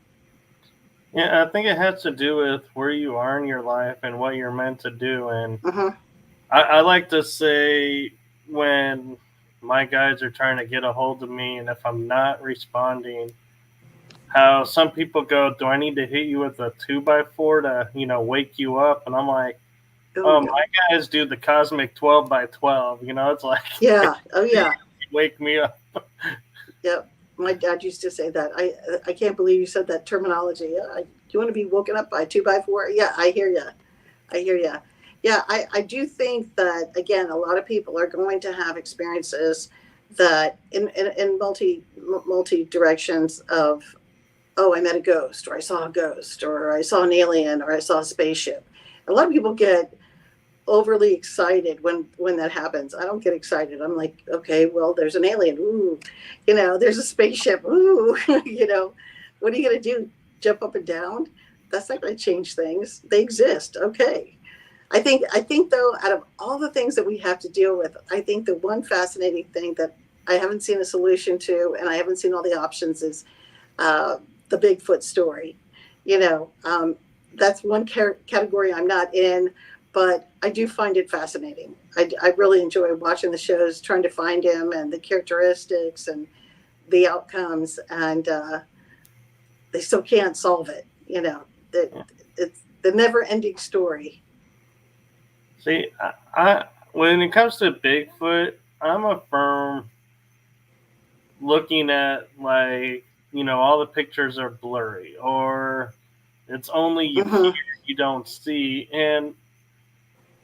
Yeah, I think it has to do with where you are in your life and what you're meant to do. And I like to say, when my guys are trying to get a hold of me, and if I'm not responding, how some people go, "Do I need to hit you with a 2x4 to, wake you up?" And I'm like, my guys do the cosmic 12x12. It's like, yeah, oh yeah, wake me up. Yep. My dad used to say that. I can't believe you said that terminology. Do you want to be woken up by 2x4? Yeah, I hear you. Yeah, I do think that, again, a lot of people are going to have experiences that in multi directions of, oh, I met a ghost, or I saw a ghost, or I saw an alien, or I saw a spaceship. A lot of people get overly excited when that happens. I don't get excited. I'm like, okay, well, there's an alien. Ooh, there's a spaceship. Ooh, what are you going to do? Jump up and down? That's not going to change things. They exist. Okay. I think though, out of all the things that we have to deal with, I think the one fascinating thing that I haven't seen a solution to, and I haven't seen all the options, is the Bigfoot story. You know, that's one category I'm not in, but I do find it fascinating. I really enjoy watching the shows, trying to find him and the characteristics and the outcomes, and they still can't solve it. You know, it's the never-ending story. See, I when it comes to Bigfoot, I'm a firm looking at, like, all the pictures are blurry, or it's only you hear, you don't see. And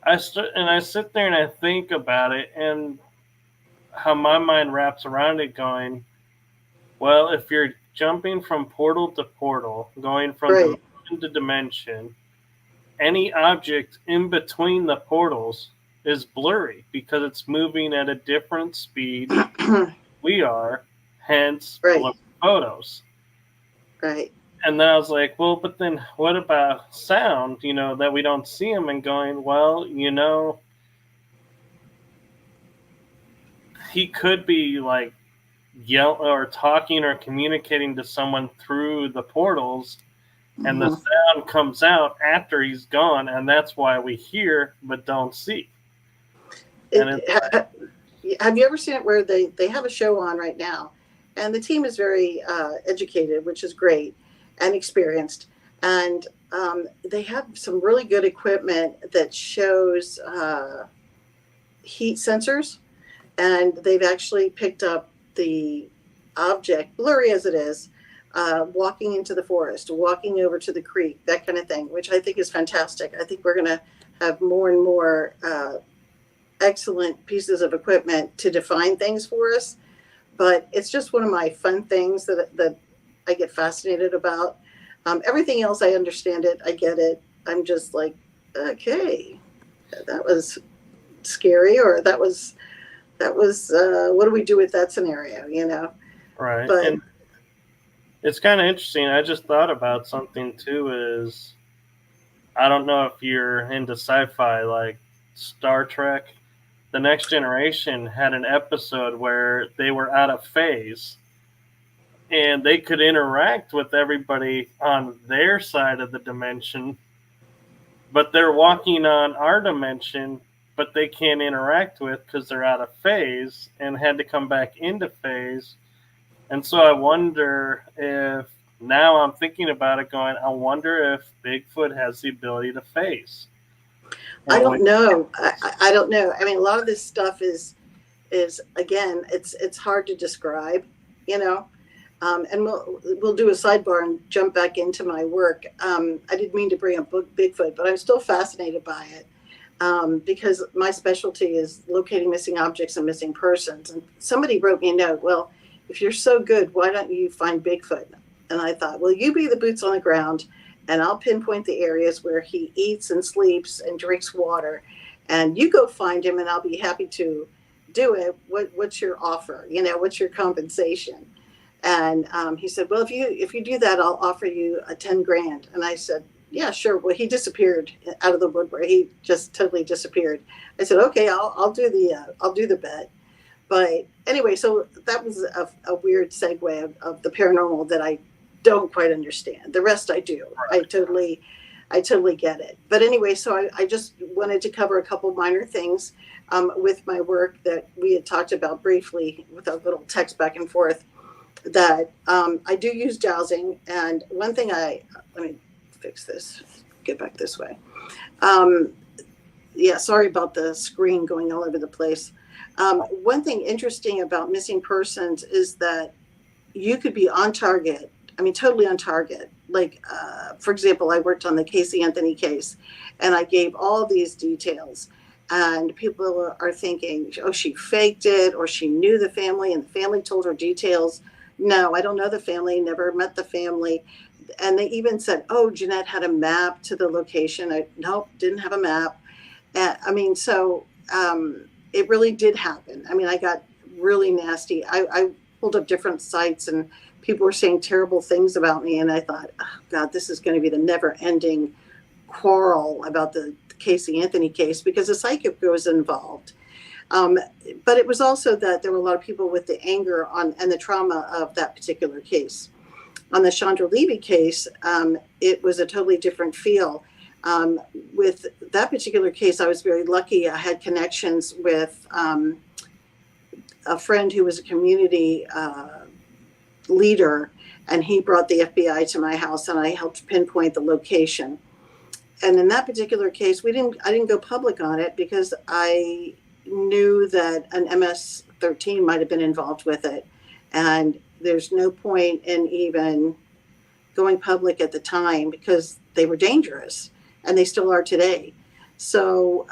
I sit there and I think about it, and how my mind wraps around it, going, well, if you're jumping from portal to portal, going from dimension to dimension, any object in between the portals is blurry because it's moving at a different speed we are, hence blurry photos. Right. And then I was like, well, but then what about sound, that we don't see him? And going, well, he could be like yell or talking or communicating to someone through the portals, and the sound comes out after he's gone, and that's why we hear but don't see. Have you ever seen it where they have a show on right now, and the team is very educated, which is great, and experienced, and they have some really good equipment that shows heat sensors, and they've actually picked up the object, blurry as it is, walking into the forest, walking over to the creek, that kind of thing, which I think is fantastic. I think we're going to have more and more excellent pieces of equipment to define things for us. But it's just one of my fun things that I get fascinated about. Everything else, I understand it. I get it. I'm just like, okay, that was scary, or that was what do we do with that scenario, Right. But and it's kind of interesting. I just thought about something too, is I don't know if you're into sci-fi, like Star Trek. The Next Generation had an episode where they were out of phase, and they could interact with everybody on their side of the dimension, but they're walking on our dimension, but they can't interact with because they're out of phase and had to come back into phase. And so I wonder if, now I'm thinking about it, going, I wonder if Bigfoot has the ability to phase. I don't know. I don't know. I mean, a lot of this stuff is again, it's hard to describe, and we'll do a sidebar and jump back into my work. I didn't mean to bring up Bigfoot, but I'm still fascinated by it. Because my specialty is locating missing objects and missing persons. And somebody wrote me a note, well, if you're so good, why don't you find Bigfoot? And I thought, well, you be the boots on the ground, and I'll pinpoint the areas where he eats and sleeps and drinks water, and you go find him, and I'll be happy to do it. What's your offer? What's your compensation? And he said, well, if you do that, I'll offer you a 10 grand. And I said, yeah, sure. Well, he disappeared out of the woodwork. He just totally disappeared. I said, okay, I'll do the bet. But anyway, so that was a weird segue of the paranormal that I don't quite understand. The rest I do. I totally get it. But anyway, so I just wanted to cover a couple minor things with my work that we had talked about briefly with a little text back and forth, that I do use dowsing. And one thing let me fix this, get back this way. Yeah, sorry about the screen going all over the place. One thing interesting about missing persons is that you could be on target. I mean, totally on target. Like, for example, I worked on the Casey Anthony case, and I gave all these details. And people are thinking, oh, she faked it, or she knew the family, and the family told her details. No, I don't know the family, never met the family. And they even said, oh, Ginette had a map to the location. Nope, didn't have a map. So it really did happen. I mean, I got really nasty. I pulled up different sites and people were saying terrible things about me. And I thought, oh, God, this is going to be the never ending quarrel about the Casey Anthony case because the psychic was involved. But it was also that there were a lot of people with the anger on and the trauma of that particular case. On the Chandra Levy case, it was a totally different feel. With that particular case, I was very lucky. I had connections with a friend who was a community leader, and he brought the FBI to my house, and I helped pinpoint the location. And in that particular case, I didn't go public on it because I knew that an MS-13 might have been involved with it, and there's no point in even going public at the time because they were dangerous, and they still are today. So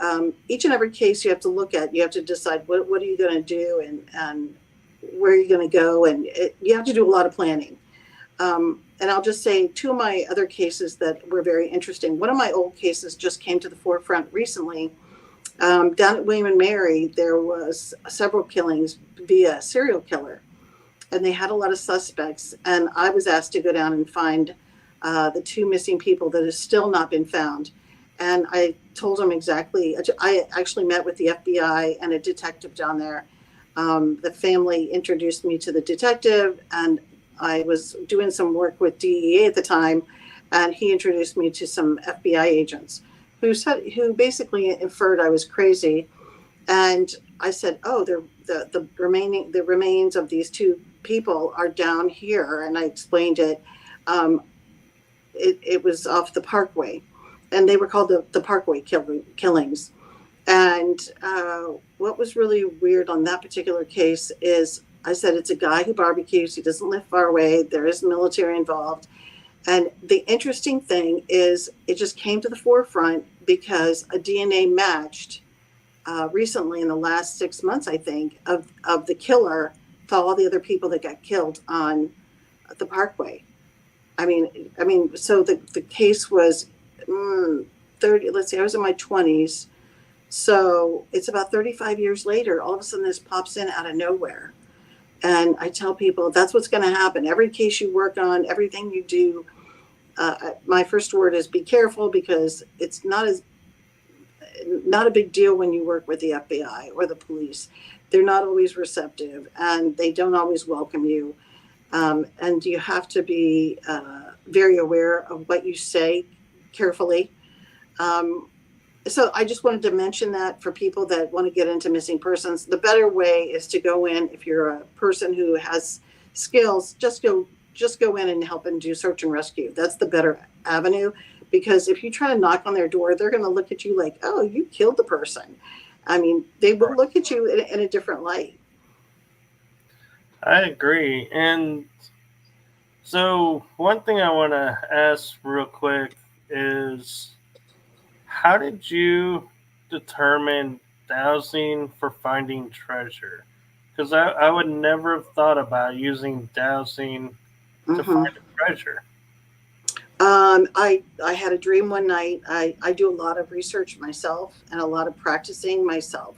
each and every case you have to look at, you have to decide what are you going to do and where are you going to go, and you have to do a lot of planning. And I'll just say two of my other cases that were very interesting. One of my old cases just came to the forefront recently. Down at William and Mary, there was several killings via a serial killer, and they had a lot of suspects. And I was asked to go down and find the two missing people that have still not been found. And I told them exactly. I actually met with the FBI and a detective down there. The family introduced me to the detective, and I was doing some work with DEA at the time, and he introduced me to some FBI agents who basically inferred I was crazy. And I said, "Oh, the remains of these two people are down here," and I explained it. It was off the Parkway, and they were called the Parkway killings. And what was really weird on that particular case is I said, it's a guy who barbecues. He doesn't live far away. There is military involved. And the interesting thing is it just came to the forefront because a DNA matched recently in the last 6 months, I think, of the killer to all the other people that got killed on the Parkway. I mean, so the case was 30, let's see, I was in my 20s. So it's about 35 years later, all of a sudden this pops in out of nowhere. And I tell people that's what's going to happen. Every case you work on, everything you do, my first word is be careful, because it's not a big deal when you work with the FBI or the police. They're not always receptive, and they don't always welcome you. And you have to be very aware of what you say carefully. So I just wanted to mention that for people that want to get into missing persons, the better way is to go in. If you're a person who has skills, just go in and help and do search and rescue. That's the better avenue, because if you try to knock on their door, they're going to look at you like, oh, you killed the person. I mean, they will look at you in a different light. I agree. And so one thing I want to ask real quick is, how did you determine dowsing for finding treasure? Because I would never have thought about using dowsing to find a treasure. I had a dream one night. I do a lot of research myself and a lot of practicing myself.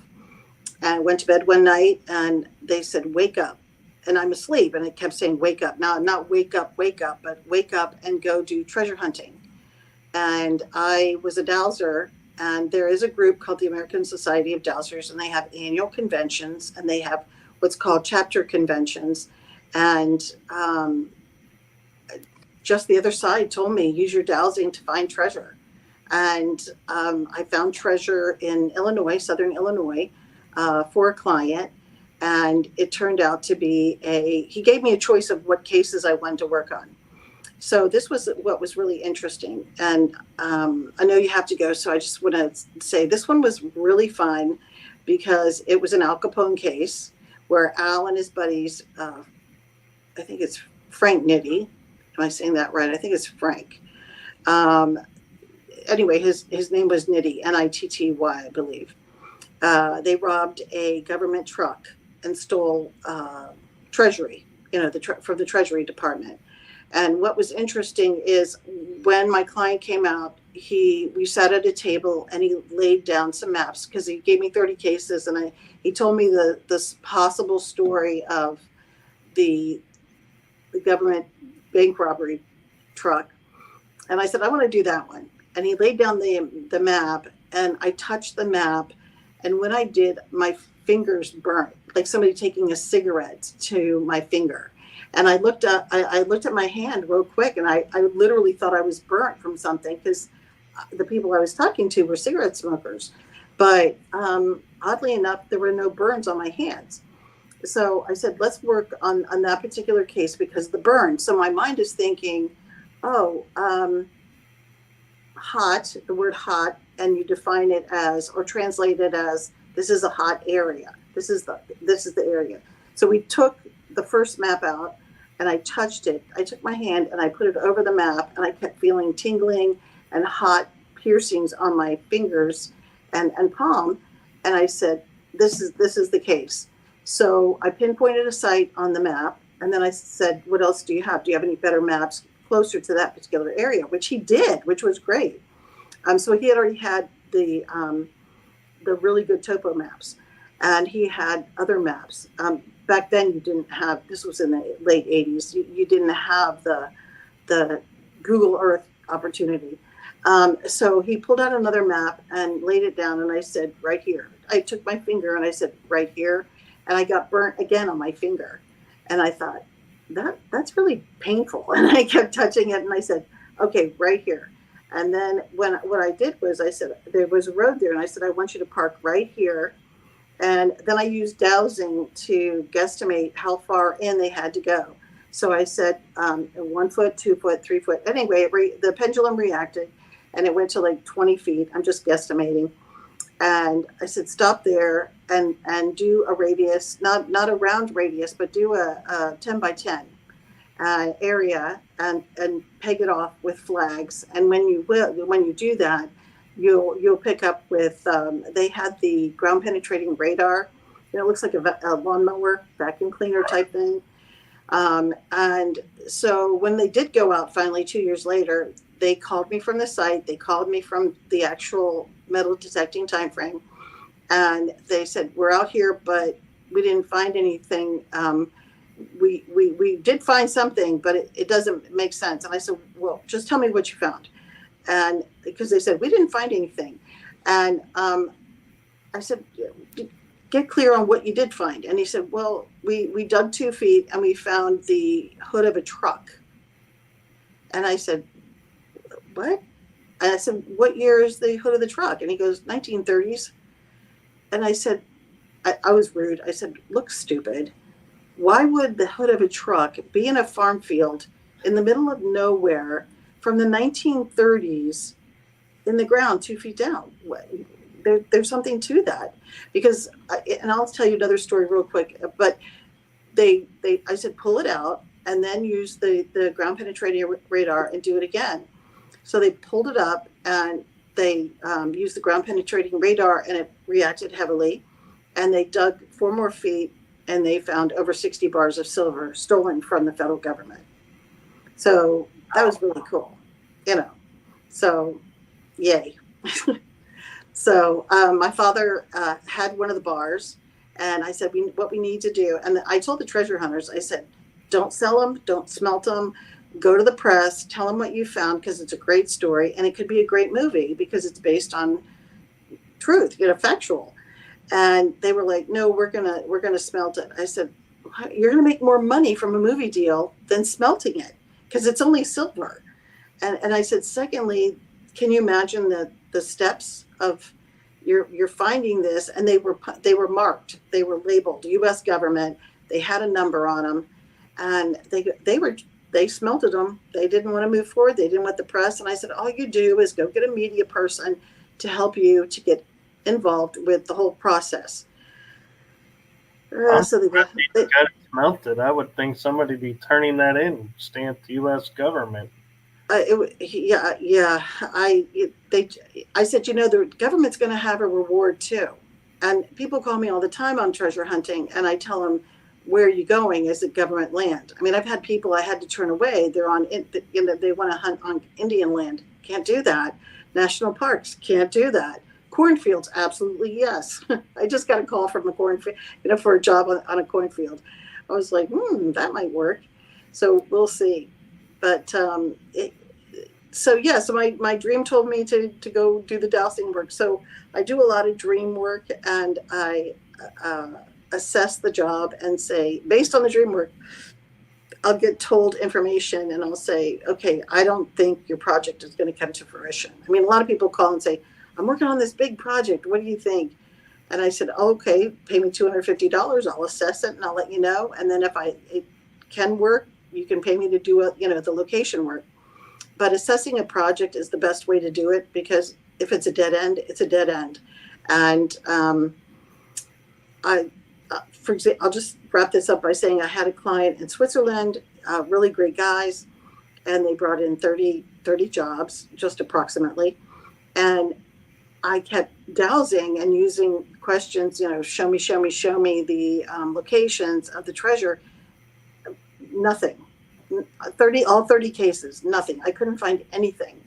And I went to bed one night and they said, wake up. And I'm asleep. And it kept saying, wake up. Now, not wake up, but wake up and go do treasure hunting. And I was a dowser, and there is a group called the American Society of Dowsers, and they have annual conventions, and they have what's called chapter conventions. And just the other side told me, use your dowsing to find treasure. And I found treasure in Illinois, Southern Illinois, for a client. And it turned out to be he gave me a choice of what cases I wanted to work on. So this was what was really interesting. And I know you have to go, so I just want to say this one was really fun because it was an Al Capone case where Al and his buddies, I think it's Frank Nitty. Am I saying that right? I think it's Frank. Anyway, his name was Nitty, Nitty, I believe. They robbed a government truck and stole treasury, from the Treasury Department. And what was interesting is when my client came out, we sat at a table and he laid down some maps because he gave me 30 cases, and he told me this possible story of the the government bank robbery truck. And I said, I want to do that one. And he laid down the map, and I touched the map. And when I did, my fingers burnt, like somebody taking a cigarette to my finger. And I looked at my hand real quick, and I literally thought I was burnt from something, because the people I was talking to were cigarette smokers. But oddly enough, there were no burns on my hands. So I said, let's work on that particular case because the burn. So my mind is thinking, hot, the word hot, and you define it as, or translate it as, this is a hot area. This is the area. So we took the first map out, and I touched it. I took my hand and I put it over the map, and I kept feeling tingling and hot piercings on my fingers and palm. And I said, this is the case. So I pinpointed a site on the map, and then I said, what else do you have? Do you have any better maps closer to that particular area? Which he did, which was great. So he had already had the really good topo maps, and he had other maps. Back then you didn't have, this was in the late 80s, you didn't have the Google Earth opportunity. So he pulled out another map and laid it down, and I said, right here. I took my finger and I said, right here. And I got burnt again on my finger. And I thought, that's really painful. And I kept touching it, and I said, okay, right here. And then what I did was I said, there was a road there, and I said, I want you to park right here. And then I used dowsing to guesstimate how far in they had to go. So I said 1 foot, 2 foot, 3 foot. Anyway, the pendulum reacted, and it went to like 20 feet. I'm just guesstimating. And I said, stop there and do a radius, not a round radius, but do a 10 by 10 area and peg it off with flags. And when you do that, you'll pick up with, they had the ground penetrating radar. It looks like a lawnmower, vacuum cleaner type thing. And so when they did go out finally 2 years later, they called me from the site. They called me from the actual metal detecting time frame. And they said, we're out here, but we didn't find anything. We did find something, but it doesn't make sense. And I said, well, just tell me what you found. And because they said, we didn't find anything. And I said, get clear on what you did find. And he said, well, we dug 2 feet and we found the hood of a truck. And I said, what? And I said, what year is the hood of the truck? And he goes, 1930s. And I said, I was rude. I said, look, stupid. Why would the hood of a truck be in a farm field in the middle of nowhere from the 1930s in the ground 2 feet down? There's something to that. Because, and I'll tell you another story real quick, but I said, pull it out and then use the ground penetrating radar and do it again. So they pulled it up and they used the ground penetrating radar, and it reacted heavily. And they dug 4 more feet, and they found over 60 bars of silver stolen from the federal government. So that was really cool, So, yay. So my father had one of the bars, and I said, what we need to do. And I told the treasure hunters, I said, don't sell them, don't smelt them. Go to the press, tell them what you found, because it's a great story, and it could be a great movie because it's based on truth, factual. And they were like, no, we're gonna smelt it. I said, you're gonna make more money from a movie deal than smelting it, because it's only silver. And I said, secondly, can you imagine the steps of you're finding this? And they were marked, they were labeled U.S. government. They had a number on them, and they smelted them. They didn't want to move forward. They didn't want the press. And I said, all you do is go get a media person to help you to get involved with the whole process. So they got it smelted. I would think somebody be turning that in, stamped U.S. government. I said, the government's going to have a reward too. And people call me all the time on treasure hunting, and I tell them, where are you going? Is it government land? I mean, I've had people I had to turn away. They're on, they want to hunt on Indian land. Can't do that. National parks, can't do that. Cornfields, absolutely yes. I just got a call from a cornfield, for a job on a cornfield. I was like, that might work. So we'll see. But so my dream told me to go do the dowsing work. So I do a lot of dream work, and I assess the job and say, based on the dream work, I'll get told information and I'll say, okay, I don't think your project is going to come to fruition. I mean, a lot of people call and say, I'm working on this big project. What do you think? And I said, okay, pay me $250. I'll assess it and I'll let you know. And then if it can work, you can pay me to do the location work. But assessing a project is the best way to do it, because if it's a dead end, it's a dead end. And for example, I'll just wrap this up by saying I had a client in Switzerland, really great guys, and they brought in 30 jobs, just approximately. And I kept dowsing and using questions, show me the locations of the treasure. Nothing. All 30 cases, nothing. I couldn't find anything.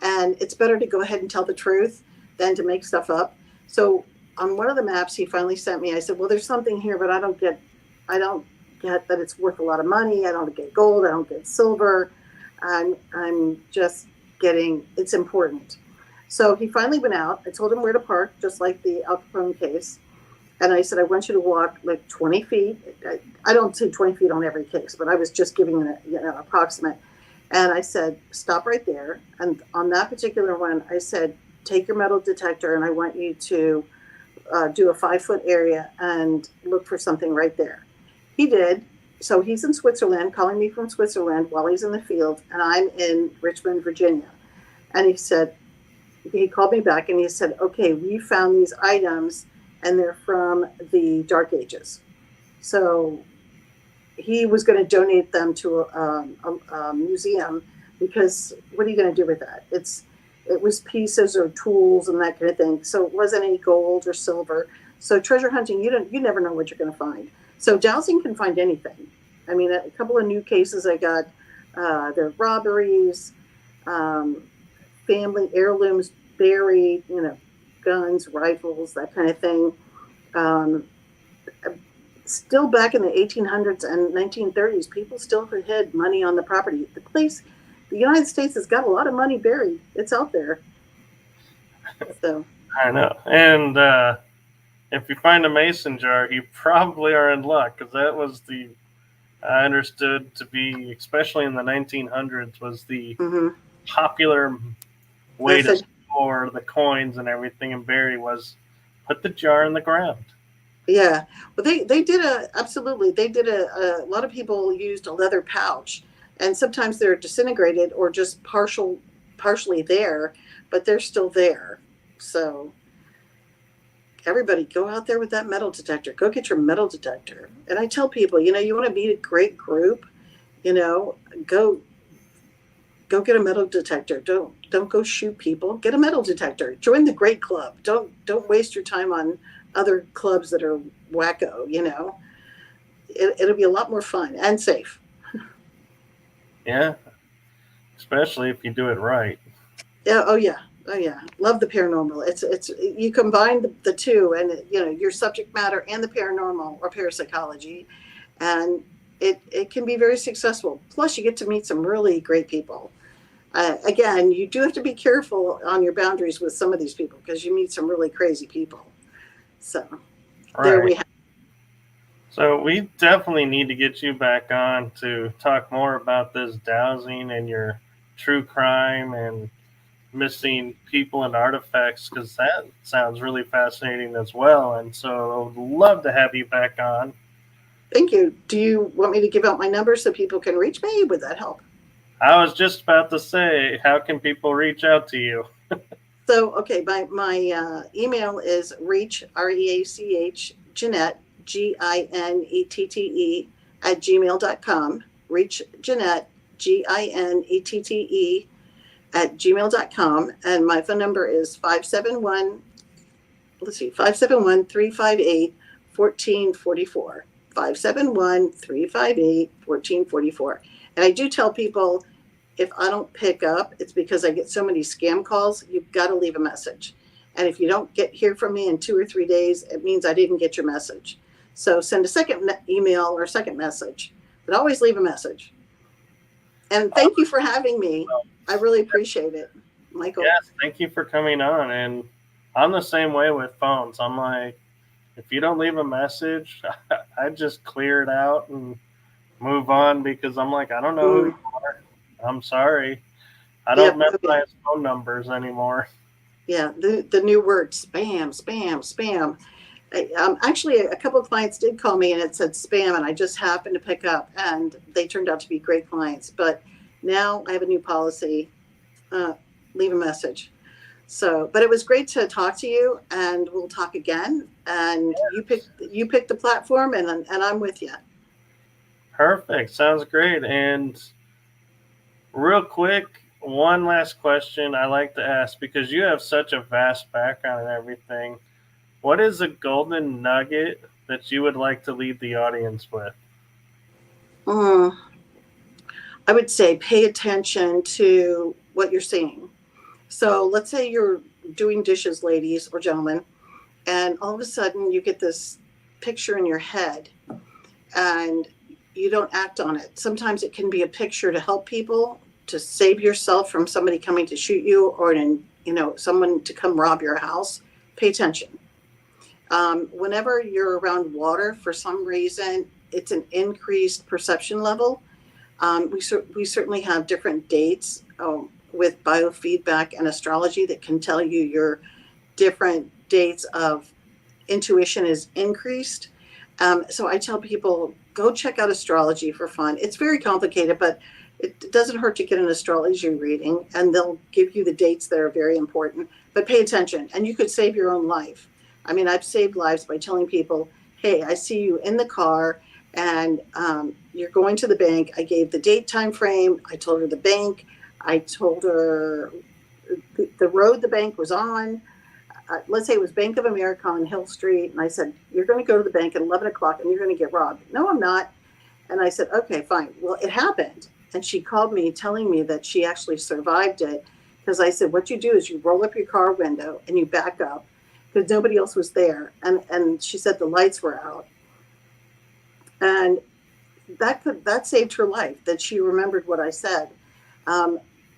And it's better to go ahead and tell the truth than to make stuff up. So on one of the maps he finally sent me, I said, well, there's something here, but I don't get that it's worth a lot of money. I don't get gold. I don't get silver. I'm just getting, it's important. So he finally went out. I told him where to park, just like the Al Capone case. And I said, I want you to walk like 20 feet. I don't say 20 feet on every case, but I was just giving an approximate. And I said, stop right there. And on that particular one, I said, take your metal detector and I want you to do a 5-foot area and look for something right there. He did. So he's in Switzerland, calling me from Switzerland while he's in the field, and I'm in Richmond, Virginia. And he called me back and he said, okay, we found these items and they're from the Dark Ages. So he was going to donate them to a museum, because what are you going to do with that? It was pieces or tools and that kind of thing. So it wasn't any gold or silver. So treasure hunting, you never know what you're going to find. So dowsing can find anything. I mean, a couple of new cases I got, they're robberies, family heirlooms buried, guns, rifles, that kind of thing. Still back in the 1800s and 1930s, people still hid money on the property. The United States has got a lot of money buried. It's out there. So I know. And if you find a mason jar, you probably are in luck, because that was I understood to be, especially in the 1900s, was the popular way to store the coins and everything and bury was put the jar in the ground. Yeah, well, they did absolutely. They did a lot of people used a leather pouch, and sometimes they're disintegrated or just partially there, but they're still there. So everybody, go out there with that metal detector. Go get your metal detector. And I tell people, you want to meet a great group, go get a metal detector. Don't go shoot people. Get a metal detector. Join the great club. Don't waste your time on other clubs that are wacko. It'll be a lot more fun and safe. Yeah, especially if you do it right. Yeah. Oh yeah. Love the paranormal. It's you combine the two, and your subject matter and the paranormal or parapsychology, and it can be very successful. Plus, you get to meet some really great people. Again, you do have to be careful on your boundaries with some of these people, because you meet some really crazy people. So There we have. So we definitely need to get you back on to talk more about this dowsing and your true crime and missing people and artifacts, because that sounds really fascinating as well. And so I would love to have you back on. Thank you. Do you want me to give out my number so people can reach me? Would that help? I was just about to say, how can people reach out to you? So, okay, my email is reach, REACH, Ginette, GINETTE, @gmail.com. Reach Ginette, GINETTE, @gmail.com. And my phone number is 571-358-1444. 571-358-1444. And I do tell people, if I don't pick up, it's because I get so many scam calls. You've got to leave a message. And if you don't hear from me in 2 or 3 days, it means I didn't get your message. So send a second email or second message, but always leave a message. And thank you for having me. I really appreciate it, Michael. Yes, thank you for coming on. And I'm the same way with phones. I'm like, if you don't leave a message, I just clear it out and move on because I'm like, I don't know who you are. I'm sorry. I don't memorize phone numbers anymore. Yeah, the new word, spam, spam, spam. Actually, a couple of clients did call me and it said spam, and I just happened to pick up, and they turned out to be great clients. But now I have a new policy, leave a message. So, but it was great to talk to you, and we'll talk again. And you picked the platform, and I'm with you. Perfect. Sounds great. And real quick, one last question I like to ask, because you have such a vast background and everything. What is a golden nugget that you would like to leave the audience with? I would say pay attention to what you're seeing. So let's say you're doing dishes, ladies or gentlemen, and all of a sudden you get this picture in your head and you don't act on it. Sometimes it can be a picture to help people, to save yourself from somebody coming to shoot you, or someone to come rob your house. Pay attention. Whenever you're around water, for some reason, it's an increased perception level. We certainly have different dates with biofeedback and astrology that can tell you your different dates of intuition is increased. So I tell people, go check out astrology for fun. It's very complicated, but it doesn't hurt to get an astrology reading, and they'll give you the dates that are very important. But pay attention, and you could save your own life. I mean, I've saved lives by telling people, hey, I see you in the car, and you're going to the bank. I gave the date, time frame. I told her the bank. I told her the road the bank was on. Let's say it was Bank of America on Hill Street. And I said, you're going to go to the bank at 11 o'clock and you're going to get robbed. No, I'm not. And I said, okay, fine. Well, it happened. And she called me telling me that she actually survived it. Because I said, what you do is you roll up your car window and you back up because nobody else was there. And she said the lights were out. And that saved her life, that she remembered what I said.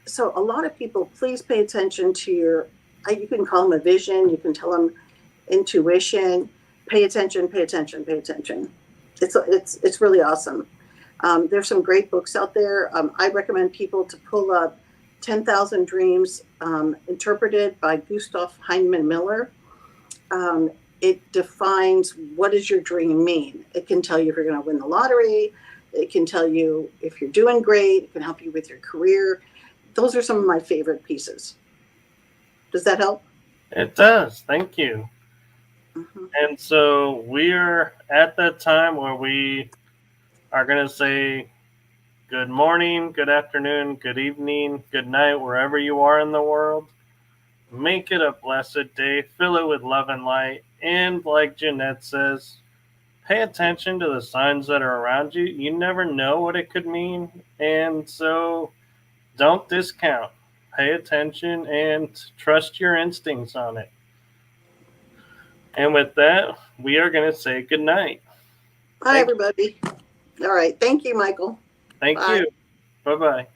So a lot of people, please pay attention to you can call them a vision, you can tell them intuition. Pay attention, pay attention, pay attention. It's really awesome. There's some great books out there. I recommend people to pull up 10,000 Dreams, interpreted by Gustav Heinemann Miller. It defines, what does your dream mean? It can tell you if you're going to win the lottery. It can tell you if you're doing great. It can help you with your career. Those are some of my favorite pieces. Does that help? It does. Thank you. Mm-hmm. And so we're at that time where we are going to say good morning, good afternoon, good evening, good night, wherever you are in the world. Make it a blessed day. Fill it with love and light. And like Ginette says, pay attention to the signs that are around you. You never know what it could mean. And so don't discount. Pay attention and trust your instincts on it. And with that, we are going to say good night. Bye, everybody. All right. Thank you, Michael. Thank you. Bye-bye.